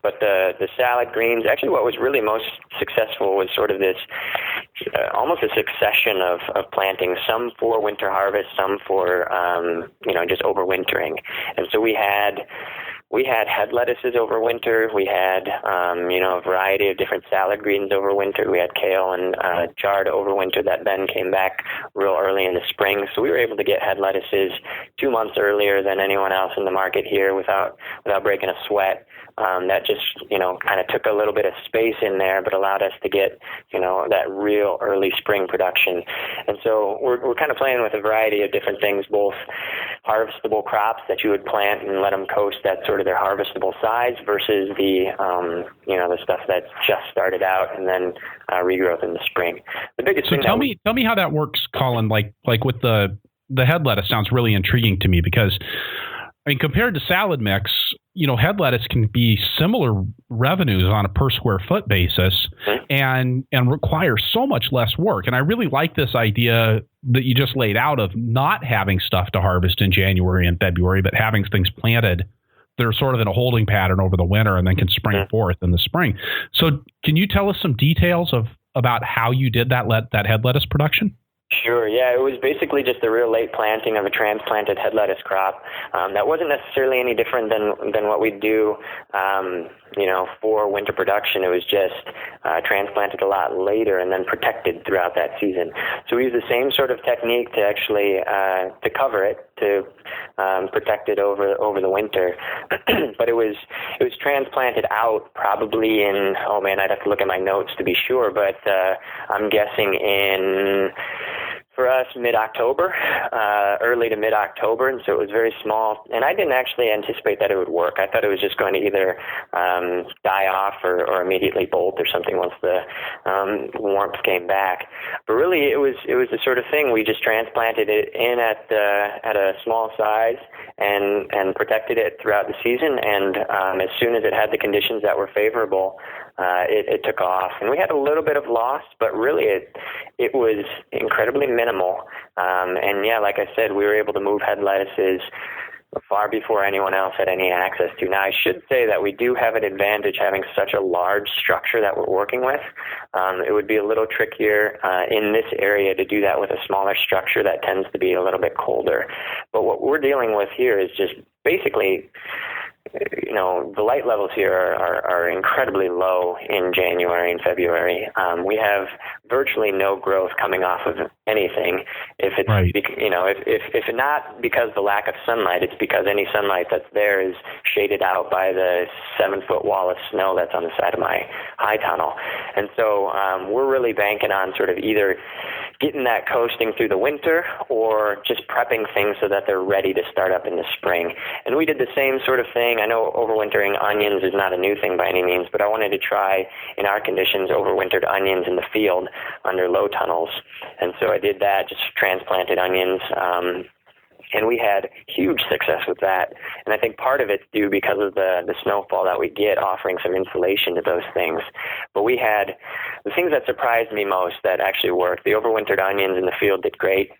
But the salad greens, actually what was really most successful was sort of this, almost a succession of planting, some for winter harvest, some for, just overwintering. And so we had head lettuces over winter. We had, a variety of different salad greens over winter. We had kale and chard over winter that then came back real early in the spring. So we were able to get head lettuces 2 months earlier than anyone else in the market here without breaking a sweat. That just, kind of took a little bit of space in there, but allowed us to get, that real early spring production. And so we're kind of playing with a variety of different things, both harvestable crops that you would plant and let them coast at sort of their harvestable size versus the stuff that's just started out and then regrowth in the spring. The biggest thing. Tell me how that works, Collin. Like with the head lettuce sounds really intriguing to me because, I mean, compared to salad mix, head lettuce can be similar revenues on a per square foot basis and require so much less work. And I really like this idea that you just laid out of not having stuff to harvest in January and February, but having things planted that are sort of in a holding pattern over the winter and then can spring forth in the spring. So can you tell us some details about how you did that head lettuce production? Sure. Yeah, it was basically just a real late planting of a transplanted head lettuce crop. That wasn't necessarily any different than what we do, for winter production. It was just transplanted a lot later and then protected throughout that season. So we used the same sort of technique to actually to cover it, to protect it over the winter. But it was transplanted out probably in, I'd have to look at my notes to be sure, but I'm guessing in, for us, mid-October, early to mid-October, and so it was very small. And I didn't actually anticipate that it would work. I thought it was just going to either die off or immediately bolt or something once the warmth came back. But really, it was the sort of thing. We just transplanted it in at a small size and protected it throughout the season. And as soon as it had the conditions that were favorable, it took off. And we had a little bit of loss, but really it was incredibly minimal. And yeah, like I said, we were able to move head lettuces far before anyone else had any access to. Now, I should say that we do have an advantage having such a large structure that we're working with. It would be a little trickier in this area to do that with a smaller structure that tends to be a little bit colder. But what we're dealing with here is just basically the light levels here are incredibly low in January and February. We have virtually no growth coming off of anything. If it's, right. If not because of the lack of sunlight, it's because any sunlight that's there is shaded out by the 7-foot wall of snow that's on the side of my high tunnel. And so we're really banking on sort of either getting that coasting through the winter or just prepping things so that they're ready to start up in the spring. And we did the same sort of thing. I know overwintering onions is not a new thing by any means, but I wanted to try, in our conditions, overwintered onions in the field under low tunnels. And so I did that, just transplanted onions. And we had huge success with that. And I think part of it's due because of the snowfall that we get, offering some insulation to those things. But we had the things that surprised me most that actually worked. The overwintered onions in the field did great.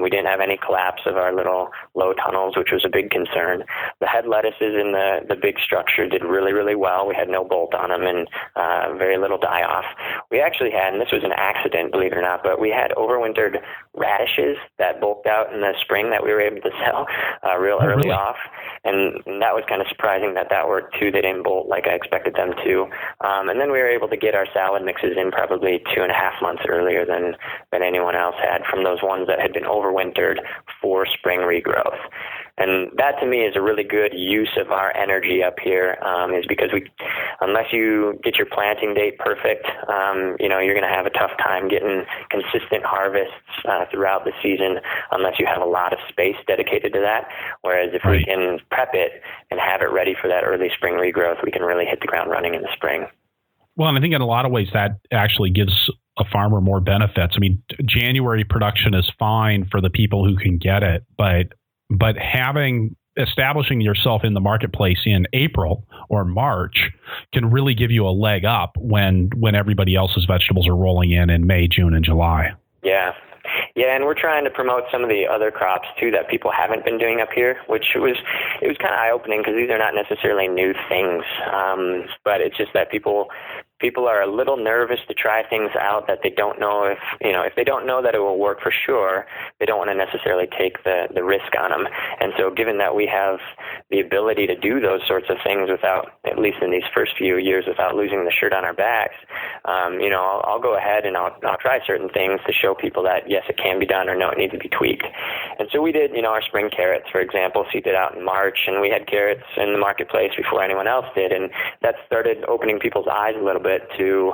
We didn't have any collapse of our little low tunnels, which was a big concern. The head lettuces in the big structure did really, really well. We had no bolt on them and very little die-off. We actually had, and this was an accident, believe it or not, but we had overwintered radishes that bulked out in the spring that we were able to sell real early off. And that was kind of surprising that worked too. They didn't bolt like I expected them to. And then we were able to get our salad mixes in probably 2.5 months earlier than anyone else had from those ones that had been overwintered for spring regrowth. And that to me is a really good use of our energy up here, is because unless you get your planting date perfect, you're going to have a tough time getting consistent harvests throughout the season unless you have a lot of space dedicated to that. Whereas if we can prep it and have it ready for that early spring regrowth, we can really hit the ground running in the spring. Well, and I think in a lot of ways that actually gives a farmer more benefits. I mean, January production is fine for the people who can get it, but establishing yourself in the marketplace in April or March can really give you a leg up when everybody else's vegetables are rolling in May, June, and July. Yeah. Yeah, and we're trying to promote some of the other crops too that people haven't been doing up here, which it was kind of eye-opening because these are not necessarily new things, but it's just that people are a little nervous to try things out that they don't know if they don't know that it will work for sure, they don't want to necessarily take the risk on them. And so given that we have the ability to do those sorts of things without, at least in these first few years, without losing the shirt on our backs, I'll go ahead and I'll try certain things to show people that yes, it can be done, or no, it needs to be tweaked. And so we did, our spring carrots, for example, seeded out in March, and we had carrots in the marketplace before anyone else did. And that started opening people's eyes a little bit to,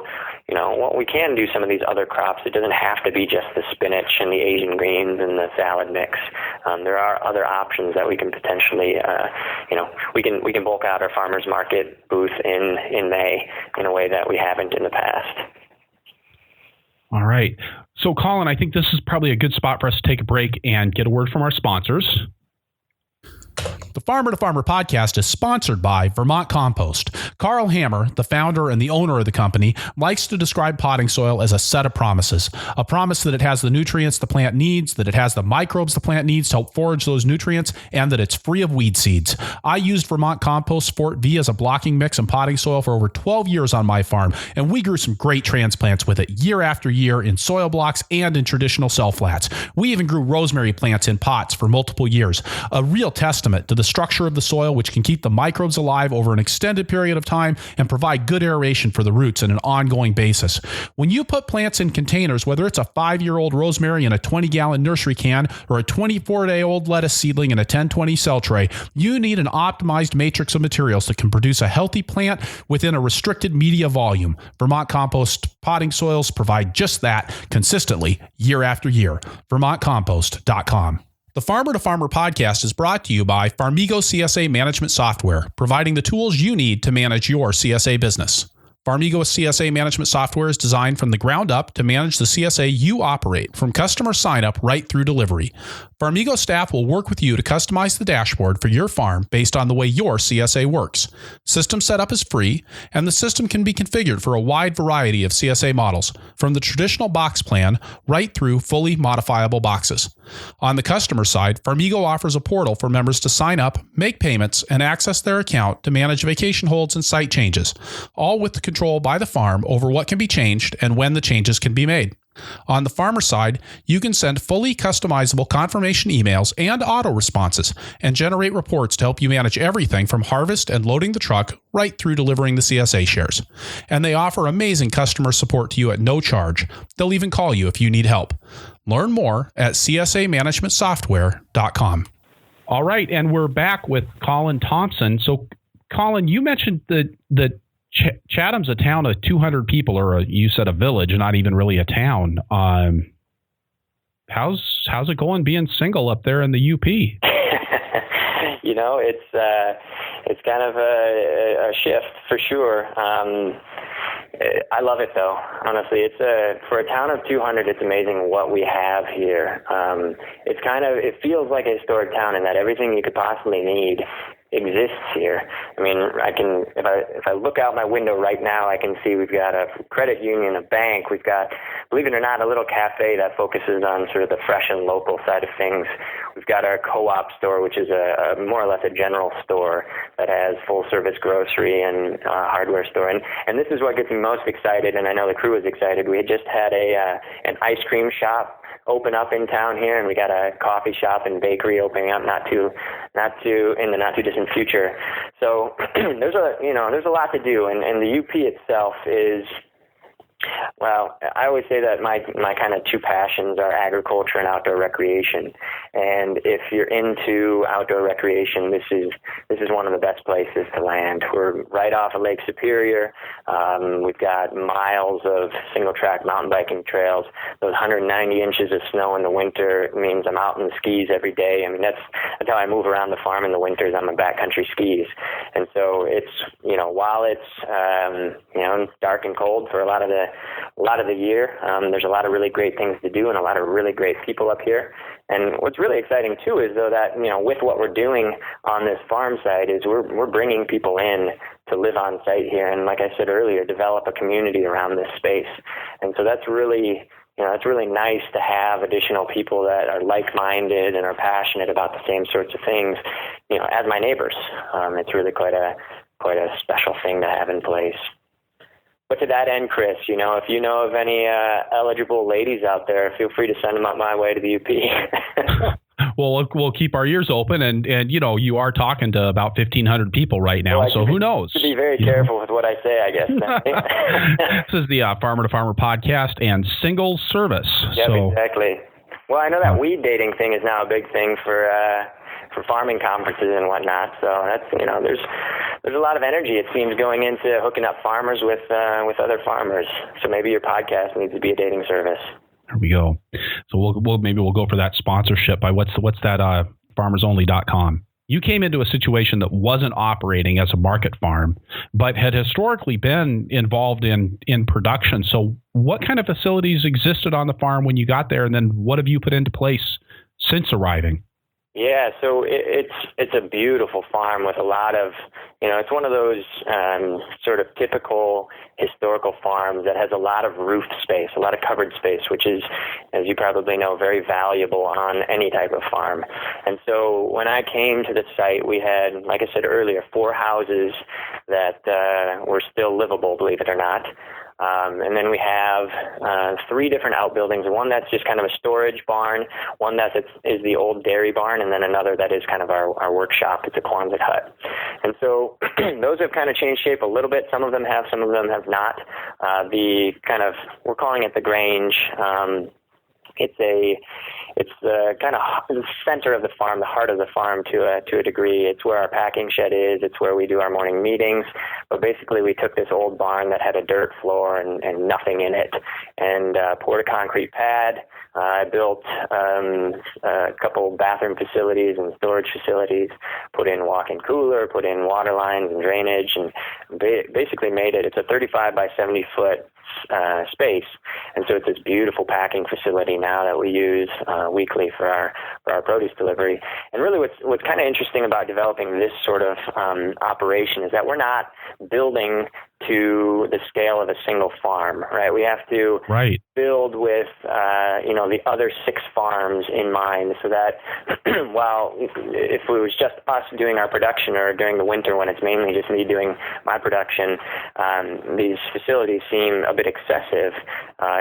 we can do some of these other crops. It doesn't have to be just the spinach and the Asian greens and the salad mix. There are other options that we can potentially, we can bulk out our farmers market booth in May in a way that we haven't in the past. All right. So, Collin, I think this is probably a good spot for us to take a break and get a word from our sponsors. The Farmer to Farmer podcast is sponsored by Vermont Compost. Carl Hammer, the founder and the owner of the company, likes to describe potting soil as a set of promises. A promise that it has the nutrients the plant needs, that it has the microbes the plant needs to help forage those nutrients, and that it's free of weed seeds. I used Vermont Compost Sport V as a blocking mix and potting soil for over 12 years on my farm, and we grew some great transplants with it year after year in soil blocks and in traditional cell flats. We even grew rosemary plants in pots for multiple years. A real testament to the structure of the soil, which can keep the microbes alive over an extended period of time and provide good aeration for the roots on an ongoing basis. When you put plants in containers, whether it's a 5-year-old rosemary in a 20-gallon nursery can or a 24-day-old lettuce seedling in a 1020 cell tray, you need an optimized matrix of materials that can produce a healthy plant within a restricted media volume. Vermont Compost potting soils provide just that consistently year after year. VermontCompost.com. The Farmer to Farmer podcast is brought to you by Farmigo CSA Management Software, providing the tools you need to manage your CSA business. Farmigo CSA management software is designed from the ground up to manage the CSA you operate, from customer sign-up right through delivery. Farmigo staff will work with you to customize the dashboard for your farm based on the way your CSA works. System setup is free, and the system can be configured for a wide variety of CSA models, from the traditional box plan right through fully modifiable boxes. On the customer side, Farmigo offers a portal for members to sign up, make payments, and access their account to manage vacation holds and site changes, all with the control by the farm over what can be changed and when the changes can be made. On the farmer side, you can send fully customizable confirmation emails and auto responses and generate reports to help you manage everything from harvest and loading the truck right through delivering the CSA shares. And they offer amazing customer support to you at no charge. They'll even call you if you need help. Learn more at csamanagementsoftware.com. All right, and we're back with Collin Thompson. So, Collin, you mentioned that Chatham's a town of 200 people, or you said a village, not even really a town. How's it going being single up there in the UP? It's kind of a shift for sure. I love it though. Honestly, for a town of 200, it's amazing what we have here. It feels like a historic town in that everything you could possibly need exists here. I mean, if I look out my window right now, I can see we've got a credit union, a bank. We've got, believe it or not, a little cafe that focuses on sort of the fresh and local side of things. We've got our co-op store, which is a more or less a general store that has full service grocery and hardware store. And this is what gets me most excited, and I know the crew is excited. We had just had an ice cream shop open up in town here, and we got a coffee shop and bakery opening up not too in the not too distant future. So there's a lot to do, and the UP itself is, well, I always say that my kind of two passions are agriculture and outdoor recreation. And if you're into outdoor recreation, this is one of the best places to land. We're right off of Lake Superior. We've got miles of single track mountain biking trails. Those 190 inches of snow in the winter means I'm out in the skis every day. I mean, that's how I move around the farm in the winters. I'm on backcountry skis. And so it's, while it's, dark and cold for a lot of the year, there's a lot of really great things to do and a lot of really great people up here. And what's really exciting too is though that, with what we're doing on this farm site is we're bringing people in to live on site here. And like I said earlier, develop a community around this space. And so that's really, it's really nice to have additional people that are like-minded and are passionate about the same sorts of things, as my neighbors. It's really quite a special thing to have in place. But to that end, Chris, if you know of any eligible ladies out there, feel free to send them up my way to the UP. Well, we'll keep our ears open, and you are talking to about 1,500 people right now, well, so who knows? To be very careful with what I say, I guess. This is the Farmer to Farmer podcast and single service. Yep, exactly. Well, I know that weed dating thing is now a big thing for farming conferences and whatnot. So that's there's a lot of energy, it seems, going into hooking up farmers with other farmers. So maybe your podcast needs to be a dating service. There we go. So we'll go for that sponsorship by what's that farmersonly.com. You came into a situation that wasn't operating as a market farm, but had historically been involved in production. So what kind of facilities existed on the farm when you got there, and then what have you put into place since arriving? Yeah, so it's a beautiful farm with a lot of, it's one of those sort of typical historical farms that has a lot of roof space, a lot of covered space, which is, as you probably know, very valuable on any type of farm. And so when I came to the site, we had, like I said earlier, 4 houses that were still livable, believe it or not. And then we have 3 different outbuildings, one that's just kind of a storage barn, one that is the old dairy barn, and then another that is kind of our workshop. It's a Quonset hut. And so those have kind of changed shape a little bit. Some of them have not. We're calling it the Grange. It's the kind of the center of the farm, the heart of the farm to a degree. It's where our packing shed is. It's where we do our morning meetings. But basically, we took this old barn that had a dirt floor and nothing in it, and poured a concrete pad. I built a couple bathroom facilities and storage facilities, put in walk-in cooler, put in water lines and drainage, and basically made it. It's a 35 by 70 foot space, and so it's this beautiful packing facility now that we use weekly for our produce delivery. And really, what's kind of interesting about developing this sort of operation is that we're not building to the scale of a single farm, right? We have to build with, the other 6 farms in mind, so that while if it was just us doing our production, or during the winter when it's mainly just me doing my production, these facilities seem a bit excessive.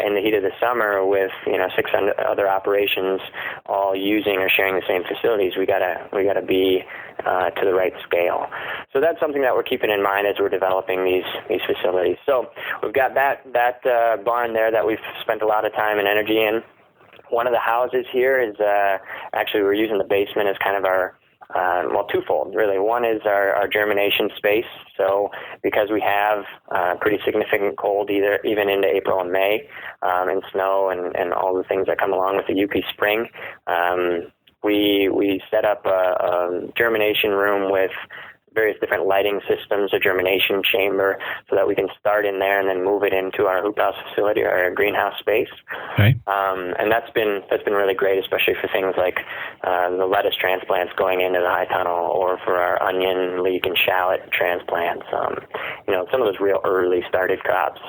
In the heat of the summer, with 6 other operations all using or sharing the same facilities, we gotta be to the right scale. So that's something that we're keeping in mind as we're developing these facilities. So we've got that barn there that we've spent a lot of time and energy in. One of the houses here is actually we're using the basement as kind of our twofold, really. One is our germination space. So because we have pretty significant cold even into April and May, and snow and all the things that come along with the UP spring, we set up a germination room with various different lighting systems, a germination chamber, so that we can start in there and then move it into our hoop house facility or our greenhouse space. Okay. And that's been really great, especially for things like the lettuce transplants going into the high tunnel, or for our onion, leek, and shallot transplants. Some of those real early started crops.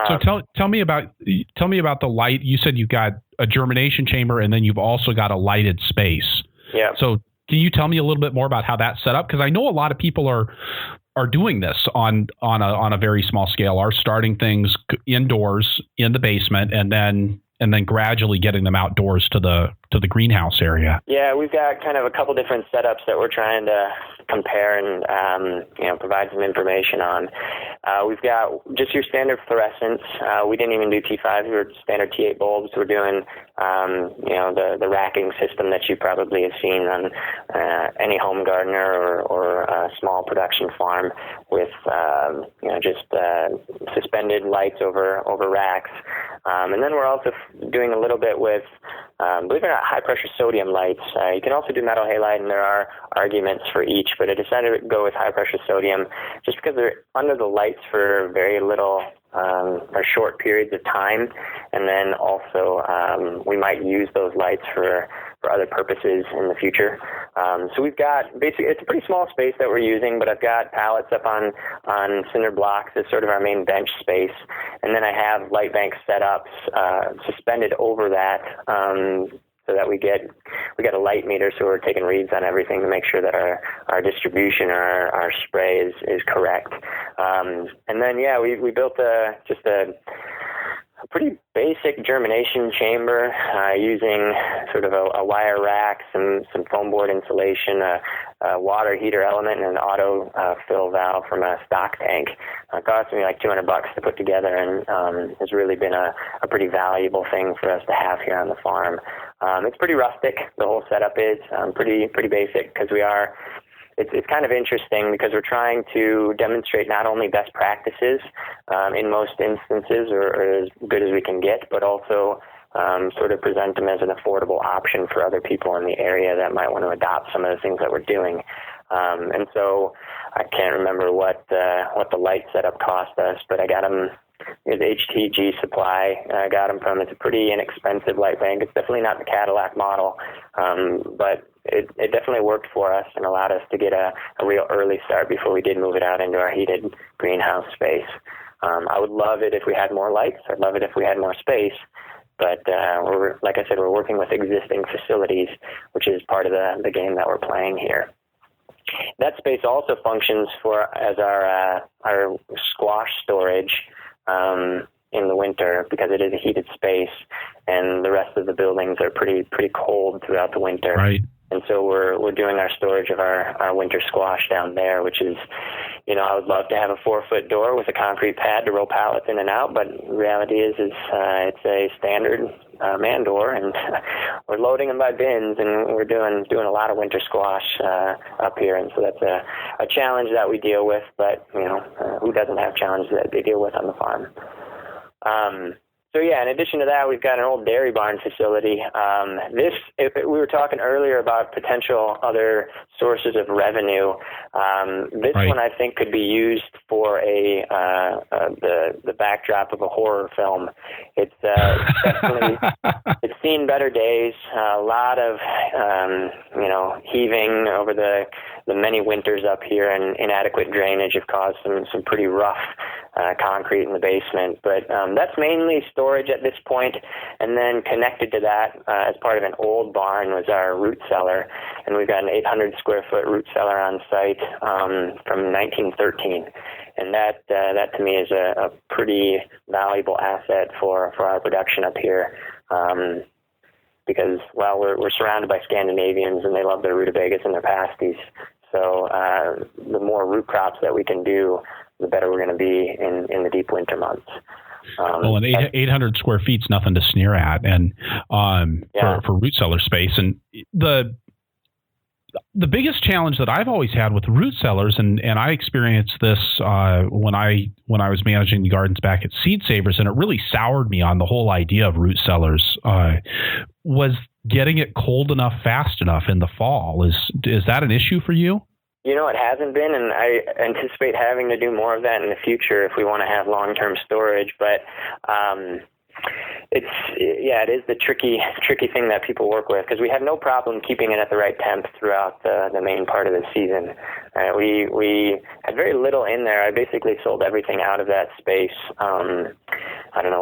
So tell me about the light. You said you've got a germination chamber, and then you've also got a lighted space. Yeah. So can you tell me a little bit more about how that's set up? Because I know a lot of people are doing this on a very small scale, are starting things indoors in the basement, and then gradually getting them outdoors to the greenhouse area. Yeah, we've got kind of a couple different setups that we're trying to compare and provide some information on. We've got just your standard fluorescents. We didn't even do T5. We were standard T8 bulbs. We're doing the racking system that you probably have seen on any home gardener or a small production farm, with just suspended lights over racks. And then we're also doing a little bit with, believe it or not, high-pressure sodium lights. You can also do metal halide, and there are arguments for each, but I decided to go with high-pressure sodium just because they're under the lights for very little or short periods of time, and then also we might use those lights for other purposes in the future. So we've got basically, it's a pretty small space that we're using, but I've got pallets up on cinder blocks as sort of our main bench space, and then I have light bank setups suspended over that, so that we get a light meter, so we're taking reads on everything to make sure that our distribution or our spray is correct. And then we built just a pretty basic germination chamber using sort of a wire rack, some foam board insulation, a water heater element, and an auto fill valve from a stock tank. It cost me like $200 to put together, and has really been a pretty valuable thing for us to have here on the farm. It's pretty rustic. The whole setup is pretty basic, because it's kind of interesting because we're trying to demonstrate not only best practices in most instances, or as good as we can get, but also sort of present them as an affordable option for other people in the area that might want to adopt some of the things that we're doing. And so I can't remember what the light setup cost us, but I got them. It's HTG Supply. I got them from. It's a pretty inexpensive light bank. It's definitely not the Cadillac model, but it definitely worked for us and allowed us to get a real early start before we did move it out into our heated greenhouse space. I would love it if we had more lights. I'd love it if we had more space. But like I said, we're working with existing facilities, which is part of the game that we're playing here. That space also functions as our squash storage in the winter, because it is a heated space, and the rest of the buildings are pretty cold throughout the winter. Right. And so we're doing our storage of our winter squash down there, which is, I would love to have a 4-foot door with a concrete pad to roll pallets in and out, but the reality is it's a standard man door, and we're loading them by bins, and we're doing a lot of winter squash up here, and so that's a challenge that we deal with. But who doesn't have challenges that they deal with on the farm? So in addition to that, we've got an old dairy barn facility. We were talking earlier about potential other sources of revenue. This right. one I think could be used for the backdrop of a horror film. It's seen better days. A lot of, heaving over the many winters up here, and inadequate drainage have caused some pretty rough concrete in the basement. But that's mainly storage at this point. And then connected to that, as part of an old barn, was our root cellar. And we've got an 800 square foot root cellar on site from 1913. And that to me is a pretty valuable asset for our production up here. Because, well, we're surrounded by Scandinavians, and they love their rutabagas and their pasties. So the more root crops that we can do, the better we're going to be in the deep winter months. And 800 square feet's nothing to sneer at, and for root cellar space. And the biggest challenge that I've always had with root cellars, and I experienced this when I was managing the gardens back at Seed Savers, and it really soured me on the whole idea of root cellars, was getting it cold enough fast enough in the fall. Is that an issue for you? It hasn't been, and I anticipate having to do more of that in the future if we want to have long-term storage. But it is the tricky thing that people work with, because we have no problem keeping it at the right temp throughout the main part of the season. We had very little in there. I basically sold everything out of that space,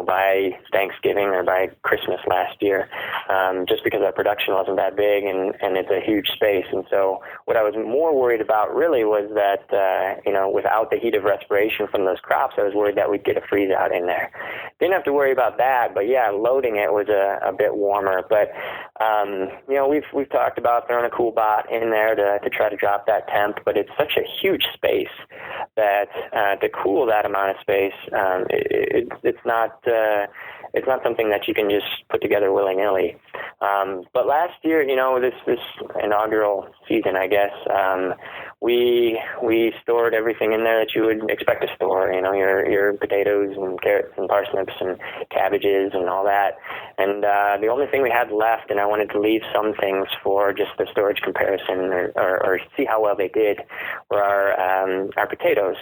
by Thanksgiving or by Christmas last year, just because our production wasn't that big, and it's a huge space. And so what I was more worried about really was that, without the heat of respiration from those crops, I was worried that we'd get a freeze out in there. Didn't have to worry about that, but yeah, loading it was a bit warmer. But, we've talked about throwing a cool bot in there to try to drop that temp, but it's such a huge space that to cool that amount of space, it's not something that you can just put together willy-nilly. But last year, this inaugural season, I guess, we stored everything in there that you would expect to store, your potatoes and carrots and parsnips and cabbages and all that. And the only thing we had left, and I wanted to leave some things for just the storage comparison or see how well they did, were our potatoes.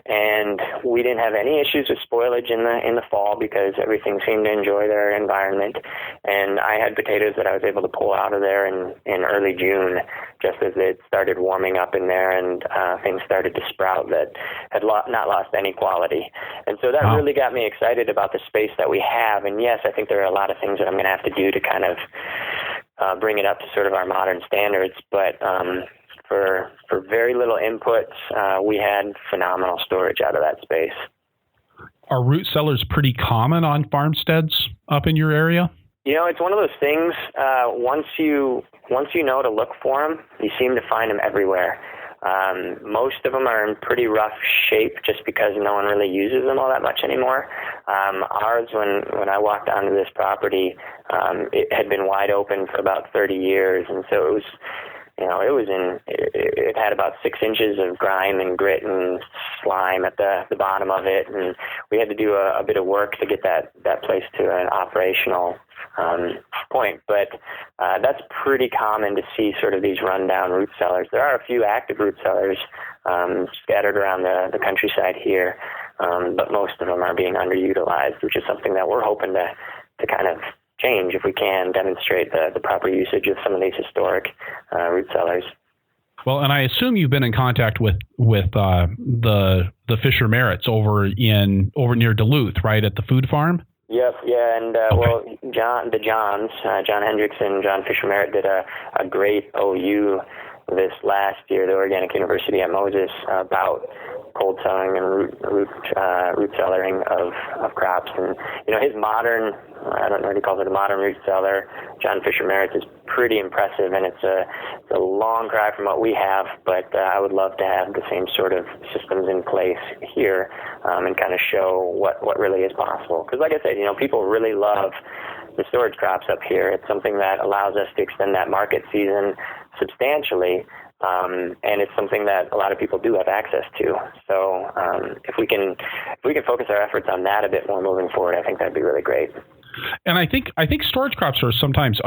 And we didn't have any issues with spoilage in the fall, because everything seemed to enjoy their environment. And I had potatoes that I was able to pull out of there in early June, just as it started warming up in there, and things started to sprout that had not lost any quality. And so that really got me excited about the space that we have. And yes, I think there are a lot of things that I'm going to have to do to kind of bring it up to sort of our modern standards. But for very little inputs, we had phenomenal storage out of that space. Are root cellars pretty common on farmsteads up in your area? It's one of those things, once you know to look for them, you seem to find them everywhere. Most of them are in pretty rough shape just because no one really uses them all that much anymore. Ours, when I walked onto this property, it had been wide open for about 30 years, and so it was, it had about 6 inches of grime and grit and slime at the bottom of it, and we had to do a bit of work to get that place to an operational point. But that's pretty common to see sort of these rundown root cellars. There are a few active root cellars scattered around the countryside here, but most of them are being underutilized, which is something that we're hoping to kind of change if we can demonstrate the proper usage of some of these historic root cellars. Well, and I assume you've been in contact with the Fisher Merritts over near Duluth, right, at the food farm? Yep, yeah, and okay. Well, John Hendricks and John Fisher Merritt did a great OU this last year, the Organic University at Moses, about cold celling and root cellaring of crops. And his modern, I don't know what he calls it, a modern root cellar, John Fisher Merritt's, is pretty impressive, and it's a long cry from what we have, but I would love to have the same sort of systems in place here, and kind of show what really is possible. Because like I said, people really love the storage crops up here. It's something that allows us to extend that market season substantially, and it's something that a lot of people do have access to. So if we can focus our efforts on that a bit more moving forward, I think that'd be really great. And I think storage crops are sometimes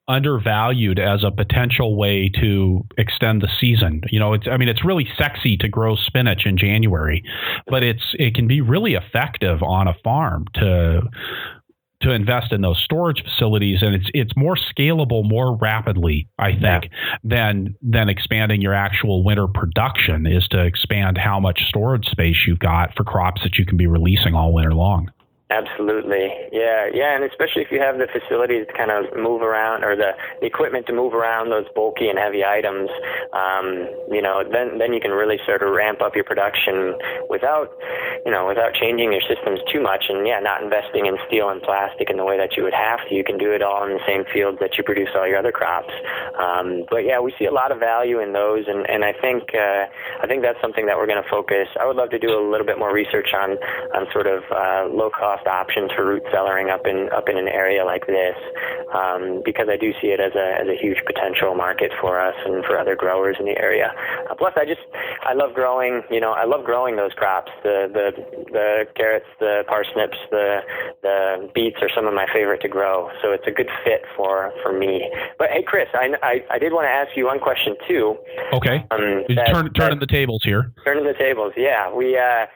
undervalued as a potential way to extend the season. It's really sexy to grow spinach in January, but it can be really effective on a farm to to invest in those storage facilities, and it's more scalable more rapidly, I think, than expanding your actual winter production is to expand how much storage space you've got for crops that you can be releasing all winter long. Absolutely. Yeah, and especially if you have the facilities to kind of move around, or the equipment to move around those bulky and heavy items, then you can really sort of ramp up your production without changing your systems too much, and not investing in steel and plastic in the way that you would have to. You can do it all in the same fields that you produce all your other crops. But we see a lot of value in those, and I think that's something that we're going to focus. I would love to do a little bit more research on sort of low-cost options for root cellaring up in an area like this, because I do see it as a huge potential market for us and for other growers in the area. Plus, I love growing. I love growing those crops. The carrots, the parsnips, the beets are some of my favorite to grow. So it's a good fit for me. But hey, Chris, I did want to ask you one question too. Okay. Turning the tables here. Turning the tables. Yeah, we're,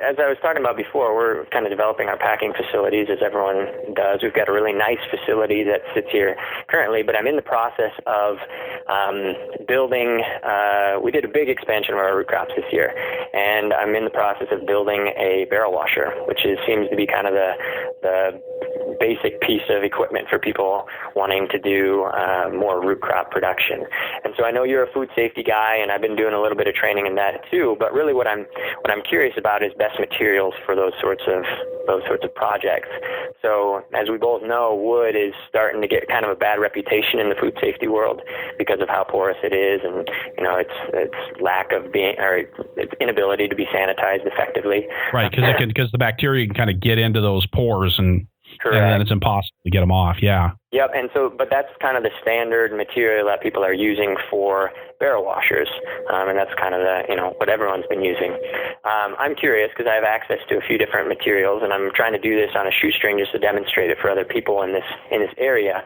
as I was talking about before, we're kind of developing our packing facilities, as everyone does. We've got a really nice facility that sits here currently, but I'm in the process of building. We did a big expansion of our root crops this year, and I'm in the process of building a barrel washer, which seems to be kind of the basic piece of equipment for people wanting to do more root crop production. And so I know you're a food safety guy, and I've been doing a little bit of training in that too. But really, what I'm curious about is best materials for those sorts of projects. So as we both know, wood is starting to get kind of a bad reputation in the food safety world because of how porous it is, and its lack of its inability to be sanitized effectively. Right, because the bacteria can kind of get into those pores and. Correct. And then it's impossible to get them off. Yeah. Yep. And so, but that's kind of the standard material that people are using for barrel washers. And that's kind of what everyone's been using. I'm curious because I have access to a few different materials, and I'm trying to do this on a shoestring just to demonstrate it for other people in this area.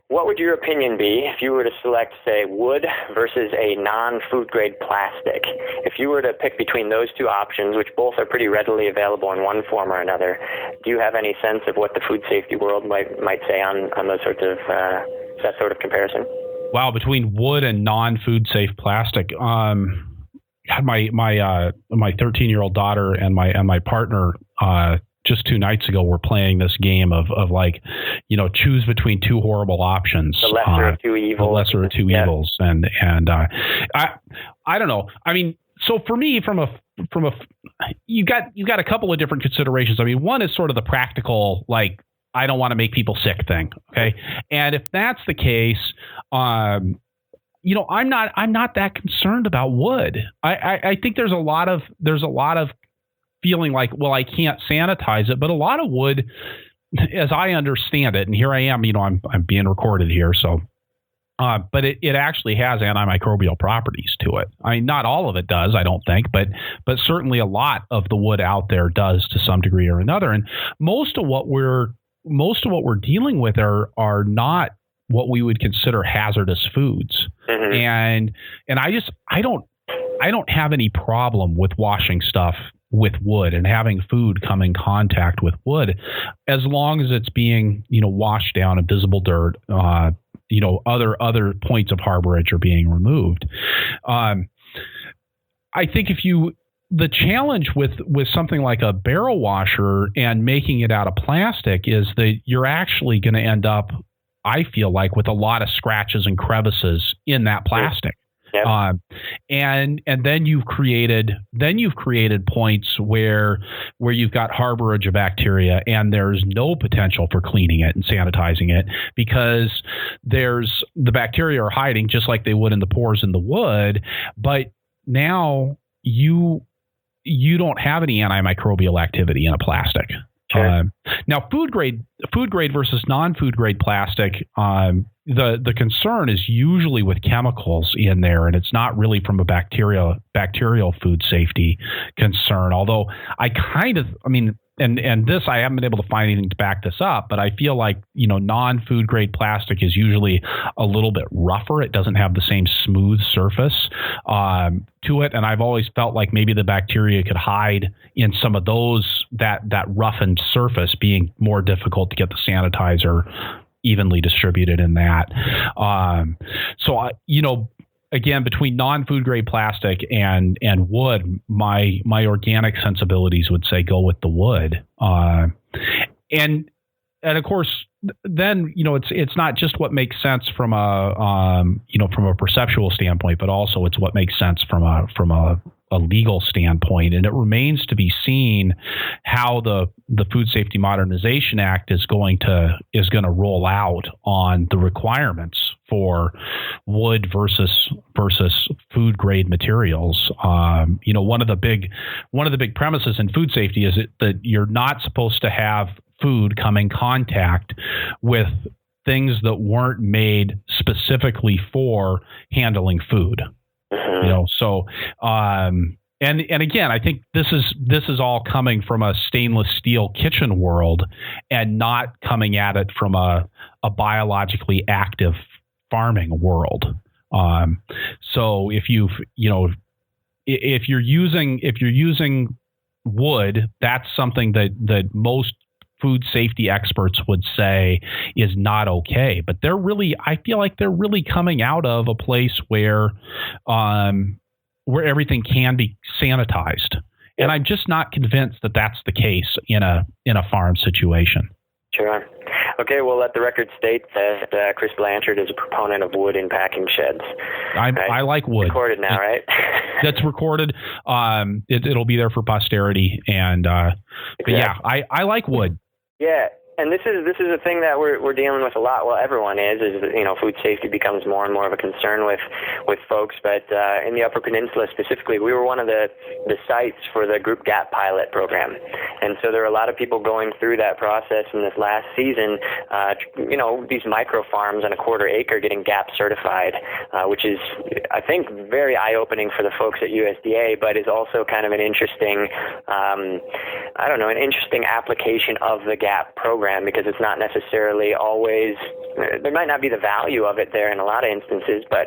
What would your opinion be if you were to select, say, wood versus a non-food grade plastic? If you were to pick between those two options, which both are pretty readily available in one form or another, do you have any sense of what the food safety world might say on those sorts of that sort of comparison? Wow, between wood and non-food safe plastic, my 13-year-old daughter and my partner just 2 nights ago were playing this game of choose between two horrible options. The lesser of two evils. The lesser of two evils, and I don't know. I mean, so for me, you got a couple of different considerations. I mean, one is sort of the practical, like, I don't want to make people sick thing. Okay. And if that's the case, I'm not that concerned about wood. I think there's a lot of feeling like, well, I can't sanitize it, but a lot of wood, as I understand it, and here I am, I'm being recorded here. So, but it actually has antimicrobial properties to it. I mean, not all of it does, I don't think, but certainly a lot of the wood out there does to some degree or another. And most of what we're dealing with are not what we would consider hazardous foods. Mm-hmm. And I don't have any problem with washing stuff with wood and having food come in contact with wood, as long as it's being, washed down in visible dirt, other points of harborage are being removed. I think the challenge with something like a barrel washer and making it out of plastic is that you're actually going to end up, I feel like, with a lot of scratches and crevices in that plastic. Yep. And then you've created points where you've got harborage of bacteria, and there's no potential for cleaning it and sanitizing it, because the bacteria are hiding just like they would in the pores in the wood. But now you don't have any antimicrobial activity in a plastic. Sure. Now, food grade versus non-food grade plastic, the concern is usually with chemicals in there, and it's not really from a bacterial food safety concern. Although and this, I haven't been able to find anything to back this up, but I feel like, non-food grade plastic is usually a little bit rougher. It doesn't have the same smooth surface to it. And I've always felt like maybe the bacteria could hide in some of those, that roughened surface being more difficult to get the sanitizer evenly distributed in that. Again, between non-food grade plastic and wood, my organic sensibilities would say go with the wood. And of course, then it's not just what makes sense from a perceptual standpoint, but also it's what makes sense from a legal standpoint. And it remains to be seen how the Food Safety Modernization Act is going to roll out on the requirements for wood versus food grade materials. One of the big premises in food safety is that you're not supposed to have food come in contact with things that weren't made specifically for handling food. And again, I think this is all coming from a stainless steel kitchen world and not coming at it from a biologically active farming world. So if you're using wood, that's something that most food safety experts would say is not okay. But I feel like they're really coming out of a place where everything can be sanitized. And I'm just not convinced that that's the case in a farm situation. Sure. Okay, well, let the record state that Chris Blanchard is a proponent of wood in packing sheds. I like wood. It's recorded now, right? That's recorded. It'll be there for posterity. And but yeah, I like wood. Yeah. And this is a thing that we're dealing with a lot. Well, everyone is food safety becomes more and more of a concern with folks. But in the Upper Peninsula specifically, we were one of the sites for the group GAP pilot program. And so there are a lot of people going through that process in this last season. These micro farms on a quarter acre getting GAP certified, which is, I think, very eye-opening for the folks at USDA, but is also kind of an interesting, an interesting application of the GAP program. Because it's not necessarily always, there might not be the value of it there in a lot of instances, but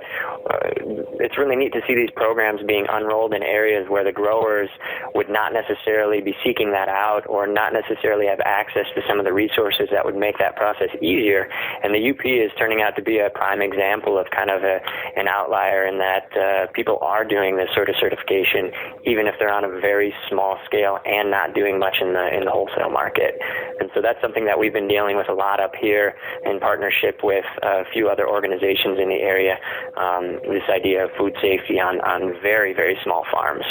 it's really neat to see these programs being unrolled in areas where the growers would not necessarily be seeking that out or not necessarily have access to some of the resources that would make that process easier. And the UP is turning out to be a prime example of kind of an outlier in that people are doing this sort of certification, even if they're on a very small scale and not doing much in the wholesale market. And so that's something that we've been dealing with a lot up here in partnership with a few other organizations in the area, this idea of food safety on very, very small farms.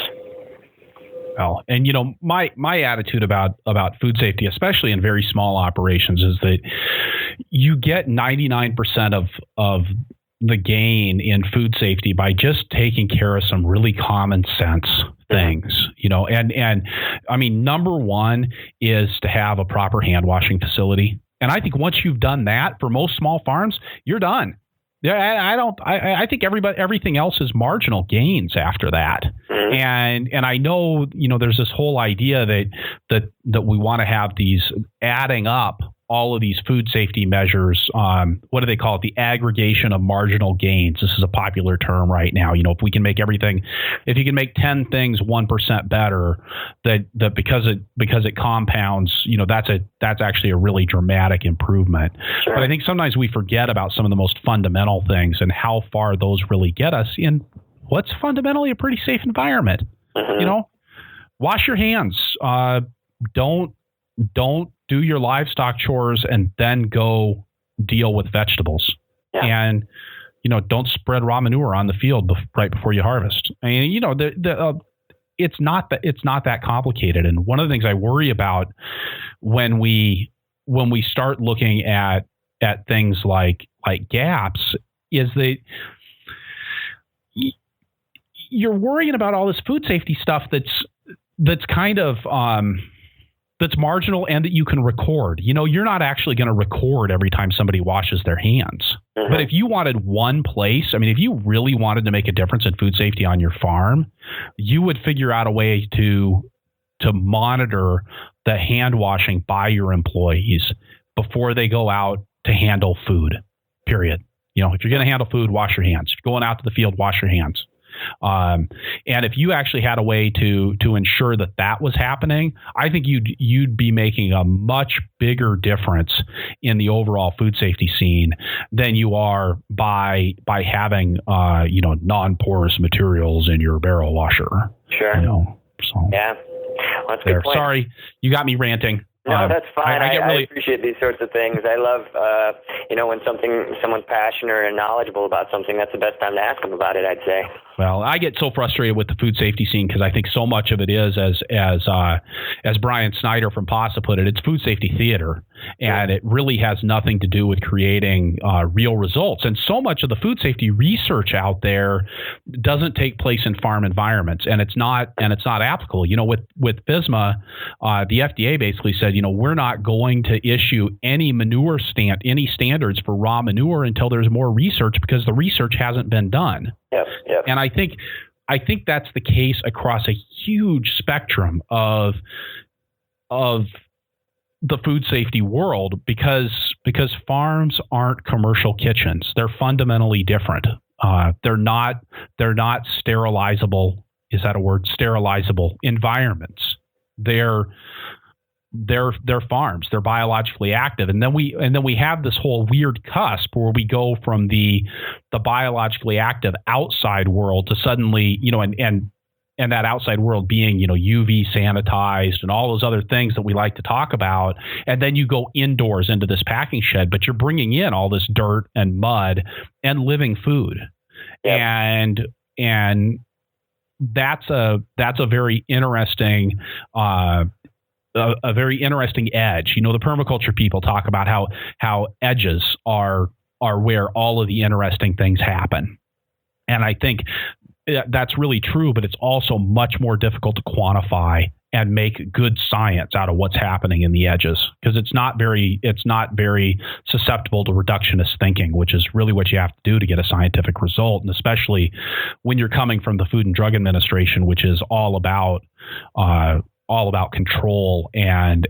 Well, and my attitude about food safety, especially in very small operations, is that you get 99% of the gain in food safety by just taking care of some really common sense things, and I mean, number one is to have a proper hand washing facility. And I think once you've done that for most small farms, you're done. Yeah, I think everything else is marginal gains after that. And I know, there's this whole idea that we want to have these adding up all of these food safety measures. What do they call it? The aggregation of marginal gains. This is a popular term right now. If we can make if you can make 10 things 1% better, that because it compounds, that's actually a really dramatic improvement. Sure. But I think sometimes we forget about some of the most fundamental things and how far those really get us in what's fundamentally a pretty safe environment. Wash your hands. Don't do your livestock chores and then go deal with vegetables. Yeah. And, don't spread raw manure on the field right before you harvest. I mean, it's not that complicated. And one of the things I worry about when we start looking at things like gaps is that you're worrying about all this food safety stuff that's kind of, that's marginal and that you can record. You're not actually going to record every time somebody washes their hands. Mm-hmm. But if you wanted one place, if you really wanted to make a difference in food safety on your farm, you would figure out a way to to monitor the hand washing by your employees before they go out to handle food, period. If you're going to handle food, wash your hands. If you're going out to the field, wash your hands. And if you actually had a way to ensure that was happening, I think you'd be making a much bigger difference in the overall food safety scene than you are by having non-porous materials in your barrel washer. Sure. So yeah. Well, that's a good point. Sorry, you got me ranting. No, that's fine. I appreciate these sorts of things. I love, when someone's passionate and knowledgeable about something, that's the best time to ask them about it, I'd say. Well, I get so frustrated with the food safety scene because I think so much of it is, as Brian Snyder from PASA put it, it's food safety theater, and it really has nothing to do with creating real results. And so much of the food safety research out there doesn't take place in farm environments, and it's not applicable. With FSMA, the FDA basically said, we're not going to issue any any standards for raw manure until there's more research because the research hasn't been done. Yep. And I think that's the case across a huge spectrum of the food safety world because farms aren't commercial kitchens. They're fundamentally different. They're not sterilizable. Is that a word? Sterilizable environments. They're farms. They're biologically active, and then we have this whole weird cusp where we go from the biologically active outside world to suddenly, and that outside world being, UV sanitized and all those other things that we like to talk about, and then you go indoors into this packing shed, but you're bringing in all this dirt and mud and living food, yep. and that's a very interesting. A very interesting edge. The permaculture people talk about how edges are where all of the interesting things happen. And I think that's really true, but it's also much more difficult to quantify and make good science out of what's happening in the edges because it's not very susceptible to reductionist thinking, which is really what you have to do to get a scientific result. And especially when you're coming from the Food and Drug Administration, which is all about control and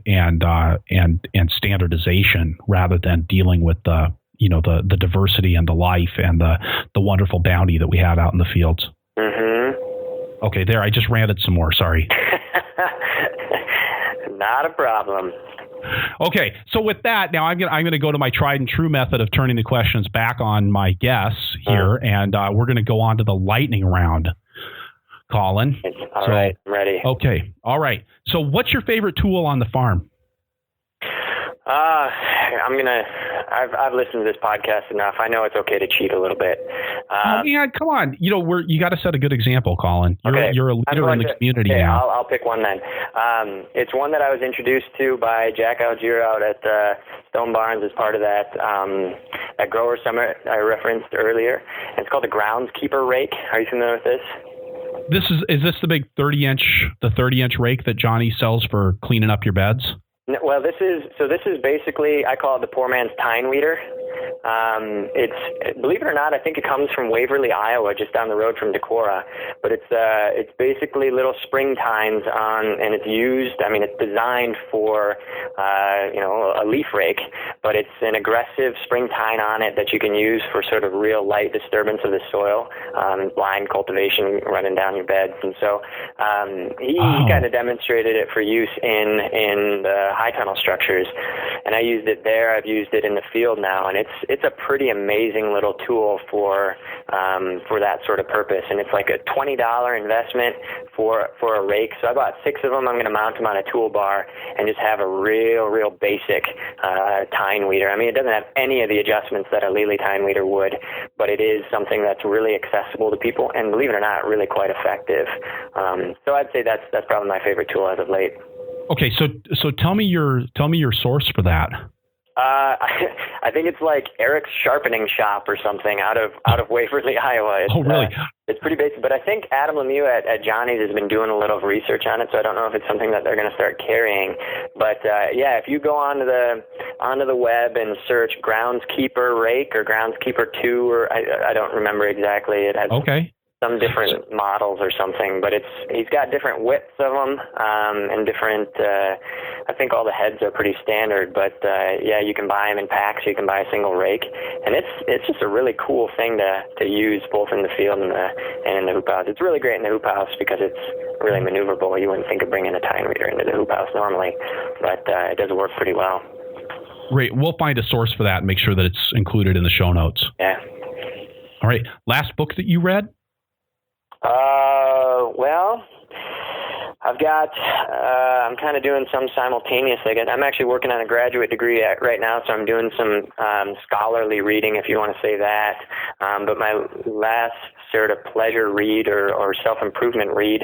standardization rather than dealing with the diversity and the life and the wonderful bounty that we have out in the fields. Mm-hmm. Okay, there. I just ranted some more. Sorry. Not a problem. Okay, so with that, now I'm gonna go to my tried and true method of turning the questions back on my guests here, and we're gonna go on to the lightning round. Collin. All right, I'm ready. Okay. All right. So what's your favorite tool on the farm? I've listened to this podcast enough. I know it's okay to cheat a little bit. Come on. You got to set a good example, Collin. You're a leader in the community now. I'll pick one then. It's one that I was introduced to by Jack Algier out at Stone Barns as part of that grower summit I referenced earlier. And it's called the Groundskeeper Rake. Are you familiar with this? Is this the big 30-inch rake that Johnny sells for cleaning up your beds? No, well, this is basically, I call it the poor man's tine weeder. It's, believe it or not, I think it comes from Waverly, Iowa, just down the road from Decorah. But it's basically little spring tines and it's used. I mean, it's designed for a leaf rake, but it's an aggressive spring tine on it that you can use for sort of real light disturbance of the soil, blind cultivation running down your beds. And so he kind of demonstrated it for use in the high tunnel structures, and I used it there. I've used it in the field now, and it's a pretty amazing little tool for that sort of purpose. And it's like a $20 investment for a rake. So I bought 6 of them. I'm going to mount them on a toolbar and just have a real basic tine weeder. I mean, it doesn't have any of the adjustments that a Lely tine weeder would, but it is something that's really accessible to people, and believe it or not, really quite effective. So I'd say that's probably my favorite tool as of late. Okay, so tell me your source for that. I think it's like Eric's Sharpening Shop or something out of Waverly, Iowa. Really? It's pretty basic, but I think Adam Lemieux at Johnny's has been doing a little research on it, so I don't know if it's something that they're going to start carrying. But if you go onto the web and search Groundskeeper Rake or Groundskeeper 2, or I don't remember exactly. It has. Okay. some different models or something, but he's got different widths of them, and different, I think all the heads are pretty standard, but yeah, you can buy them in packs, you can buy a single rake, and it's just a really cool thing to use both in the field and in the hoop house. It's really great in the hoop house because it's really maneuverable. You wouldn't think of bringing a tine weeder into the hoop house normally, but it does work pretty well. Great. We'll find a source for that and make sure that it's included in the show notes. Yeah. All right. Last book that you read? Well, I've got, I'm kind of doing some simultaneously. I'm actually working on a graduate degree right now, so I'm doing some scholarly reading, if you want to say that. But my last sort of pleasure read or self-improvement read,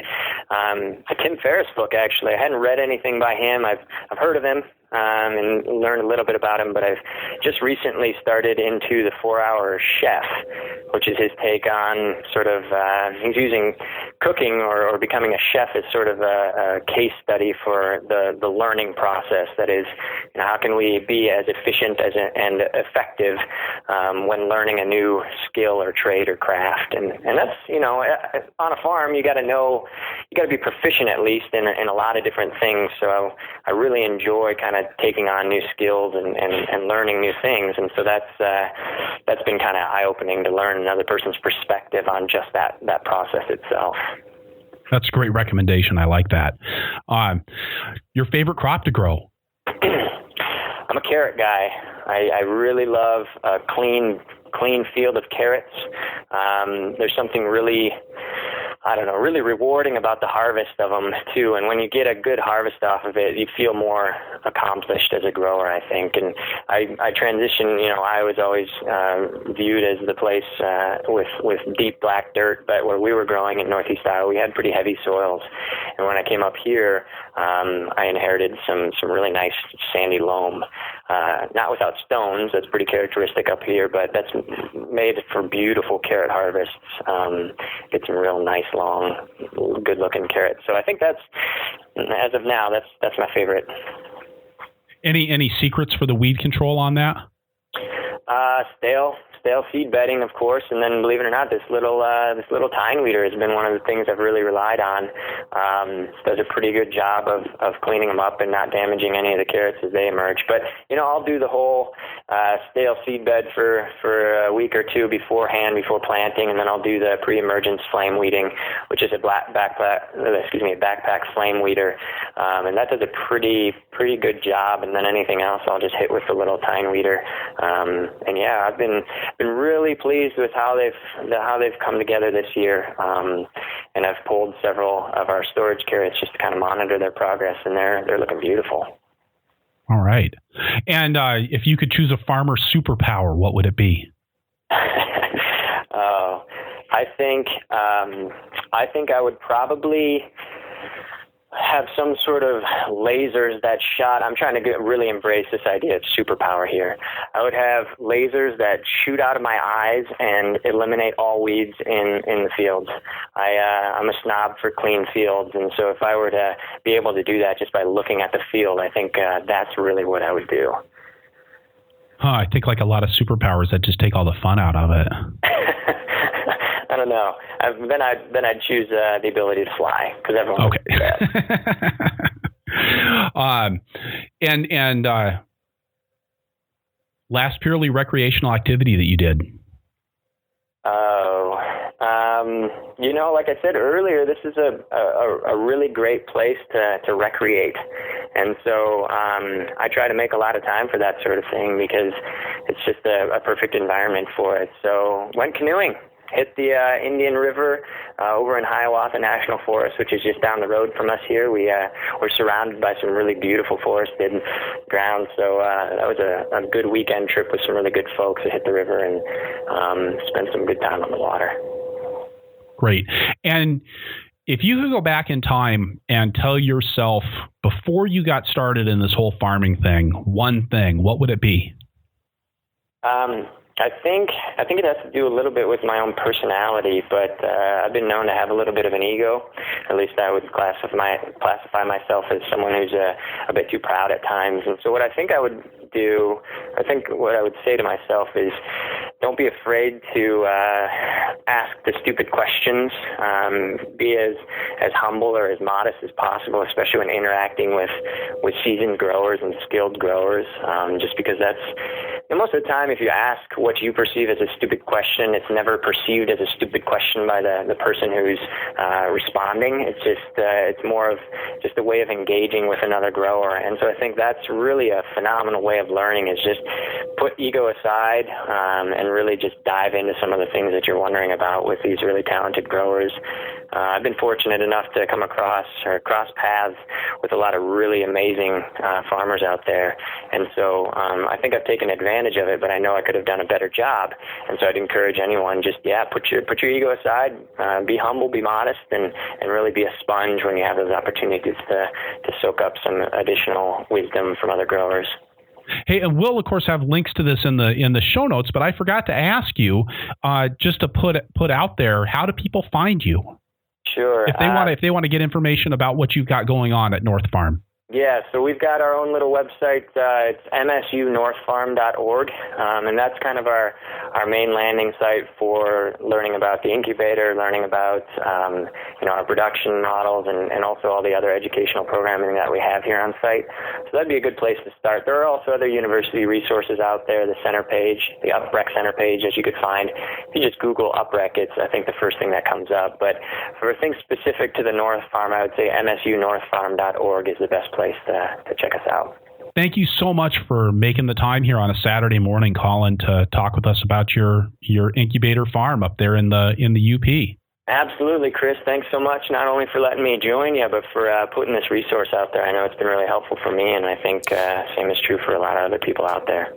a Tim Ferriss book, actually. I hadn't read anything by him. I've heard of him. And learned a little bit about him, but I've just recently started into the 4-Hour Chef, which is his take on sort of, he's using cooking or becoming a chef as sort of a case study for the learning process. That is, how can we be as efficient and effective when learning a new skill or trade or craft? And that's, on a farm, you got to be proficient at least in a lot of different things. So I really enjoy kind of taking on new skills and learning new things. And so that's been kind of eye-opening to learn another person's perspective on just that process itself. That's a great recommendation. I like that. Your favorite crop to grow? I'm a carrot guy. I really love a clean field of carrots. There's something really rewarding about the harvest of them too. And when you get a good harvest off of it, you feel more accomplished as a grower, I think. And I transitioned, I was always viewed as the place with deep black dirt, but where we were growing in Northeast Iowa, we had pretty heavy soils. And when I came up here, I inherited some really nice sandy loam. Not without stones, that's pretty characteristic up here, but that's made for beautiful carrot harvests. Get some real nice, long, good-looking carrots. So I think that's, as of now, that's my favorite. Any secrets for the weed control on that? Stale seed bedding, of course, and then believe it or not, this little tine weeder has been one of the things I've really relied on. Does a pretty good job of cleaning them up and not damaging any of the carrots as they emerge. But I'll do the whole stale seed bed for a week or two beforehand, before planting, and then I'll do the pre-emergence flame weeding, which is a backpack flame weeder, and that does a pretty good job. And then anything else, I'll just hit with the little tine weeder. And yeah, I've been really pleased with how they've come together this year. And I've pulled several of our storage carrots just to kind of monitor their progress, and they're looking beautiful. All right. And if you could choose a farmer superpower, what would it be? I think I would probably have some sort of lasers that shot. I'm trying to really embrace this idea of superpower here. I would have lasers that shoot out of my eyes and eliminate all weeds in the fields. I'm a snob for clean fields, and so if I were to be able to do that just by looking at the field, I think that's really what I would do. I think like a lot of superpowers that just take all the fun out of it. I don't know. Then I'd choose the ability to fly, because everyone. Okay. And last purely recreational activity that you did. Like I said earlier, this is a really great place to recreate. And so I try to make a lot of time for that sort of thing, because it's just a perfect environment for it. So went canoeing. Hit the Indian River over in Hiawatha National Forest, which is just down the road from us here. We're surrounded by some really beautiful forested ground, so that was a good weekend trip with some really good folks that hit the river and spent some good time on the water. Great. And if you could go back in time and tell yourself, before you got started in this whole farming thing, one thing, what would it be? I think it has to do a little bit with my own personality, but I've been known to have a little bit of an ego. At least I would classify myself as someone who's a bit too proud at times. And so what I think I would do, I think what I would say to myself is, don't be afraid to ask the stupid questions. Be as humble or as modest as possible, especially when interacting with seasoned growers and skilled growers, just because that's, most of the time, if you ask what you perceive as a stupid question, it's never perceived as a stupid question by the person who's responding. It's just it's more of just a way of engaging with another grower. And so I think that's really a phenomenal way of learning, is just put ego aside and really just dive into some of the things that you're wondering about with these really talented growers. I've been fortunate enough to come across paths with a lot of really amazing farmers out there. And so I think I've taken advantage of it, but I know I could have done a better job. And so I'd encourage anyone, just, put your ego aside, be humble, be modest, and really be a sponge when you have those opportunities to soak up some additional wisdom from other growers. Hey, and we'll of course have links to this in the show notes, but I forgot to ask you, just to put out there, how do people find you? Sure. If they want to get information about what you've got going on at North Farm. Yeah, so we've got our own little website. It's msunorthfarm.org, and that's kind of our main landing site for learning about the incubator, learning about our production models, and also all the other educational programming that we have here on site. So that'd be a good place to start. There are also other university resources out there. The center page, the UpRec center page, as you could find. If you just Google UpRec, it's, I think, the first thing that comes up. But for things specific to the North Farm, I would say msunorthfarm.org is the best place to check us out. Thank you so much for making the time here on a Saturday morning, Collin, to talk with us about your incubator farm up there in the UP. Absolutely, Chris. Thanks so much, not only for letting me join you, but for putting this resource out there. I know it's been really helpful for me, and I think same is true for a lot of other people out there.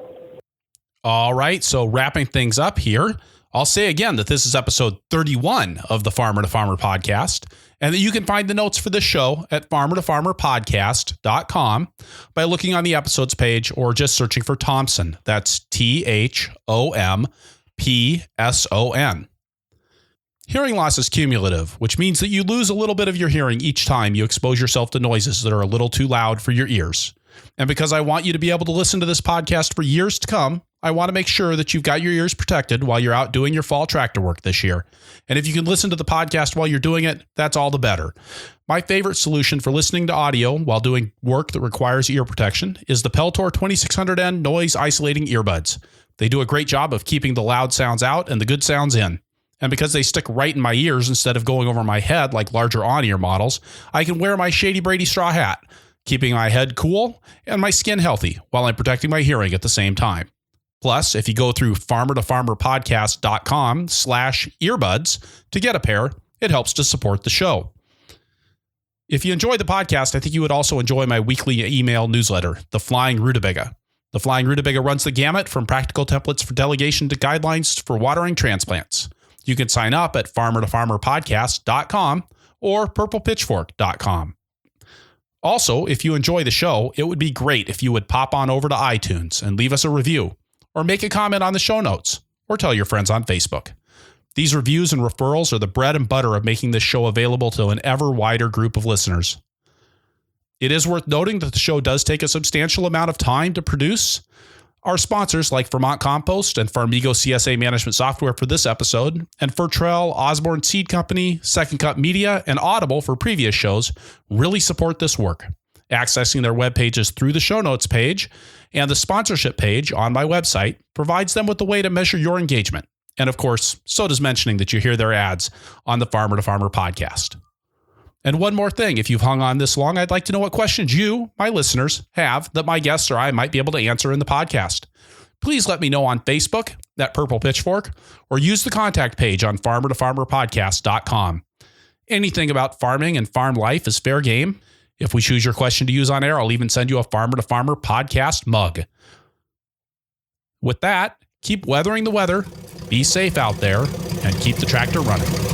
All right, so wrapping things up here, I'll say again that this is episode 31 of the Farmer to Farmer podcast, and that you can find the notes for this show at farmertofarmerpodcast.com by looking on the episodes page or just searching for Thompson. That's THOMPSON. Hearing loss is cumulative, which means that you lose a little bit of your hearing each time you expose yourself to noises that are a little too loud for your ears. And because I want you to be able to listen to this podcast for years to come, I want to make sure that you've got your ears protected while you're out doing your fall tractor work this year. And if you can listen to the podcast while you're doing it, that's all the better. My favorite solution for listening to audio while doing work that requires ear protection is the Peltor 2600N noise isolating earbuds. They do a great job of keeping the loud sounds out and the good sounds in. And because they stick right in my ears instead of going over my head like larger on-ear models, I can wear my Shady Brady straw hat, keeping my head cool and my skin healthy while I'm protecting my hearing at the same time. Plus, if you go through farmertofarmerpodcast.com/earbuds to get a pair, it helps to support the show. If you enjoy the podcast, I think you would also enjoy my weekly email newsletter, The Flying Rutabaga. The Flying Rutabaga runs the gamut from practical templates for delegation to guidelines for watering transplants. You can sign up at farmertofarmerpodcast.com or purplepitchfork.com. Also, if you enjoy the show, it would be great if you would pop on over to iTunes and leave us a review, or make a comment on the show notes, or tell your friends on Facebook. These reviews and referrals are the bread and butter of making this show available to an ever wider group of listeners. It is worth noting that the show does take a substantial amount of time to produce. Our sponsors like Vermont Compost and Farmigo CSA Management Software for this episode, and Fertrell, Osborne Seed Company, Second Cut Media, and Audible for previous shows really support this work. Accessing their web pages through the show notes page and the sponsorship page on my website provides them with a way to measure your engagement. And of course, so does mentioning that you hear their ads on the Farmer to Farmer podcast. And one more thing, if you've hung on this long, I'd like to know what questions you, my listeners, have that my guests or I might be able to answer in the podcast. Please let me know on Facebook at Purple Pitchfork, or use the contact page on farmertofarmerpodcast.com. Anything about farming and farm life is fair game. If we choose your question to use on air, I'll even send you a Farmer to Farmer podcast mug. With that, keep weathering the weather, be safe out there, and keep the tractor running.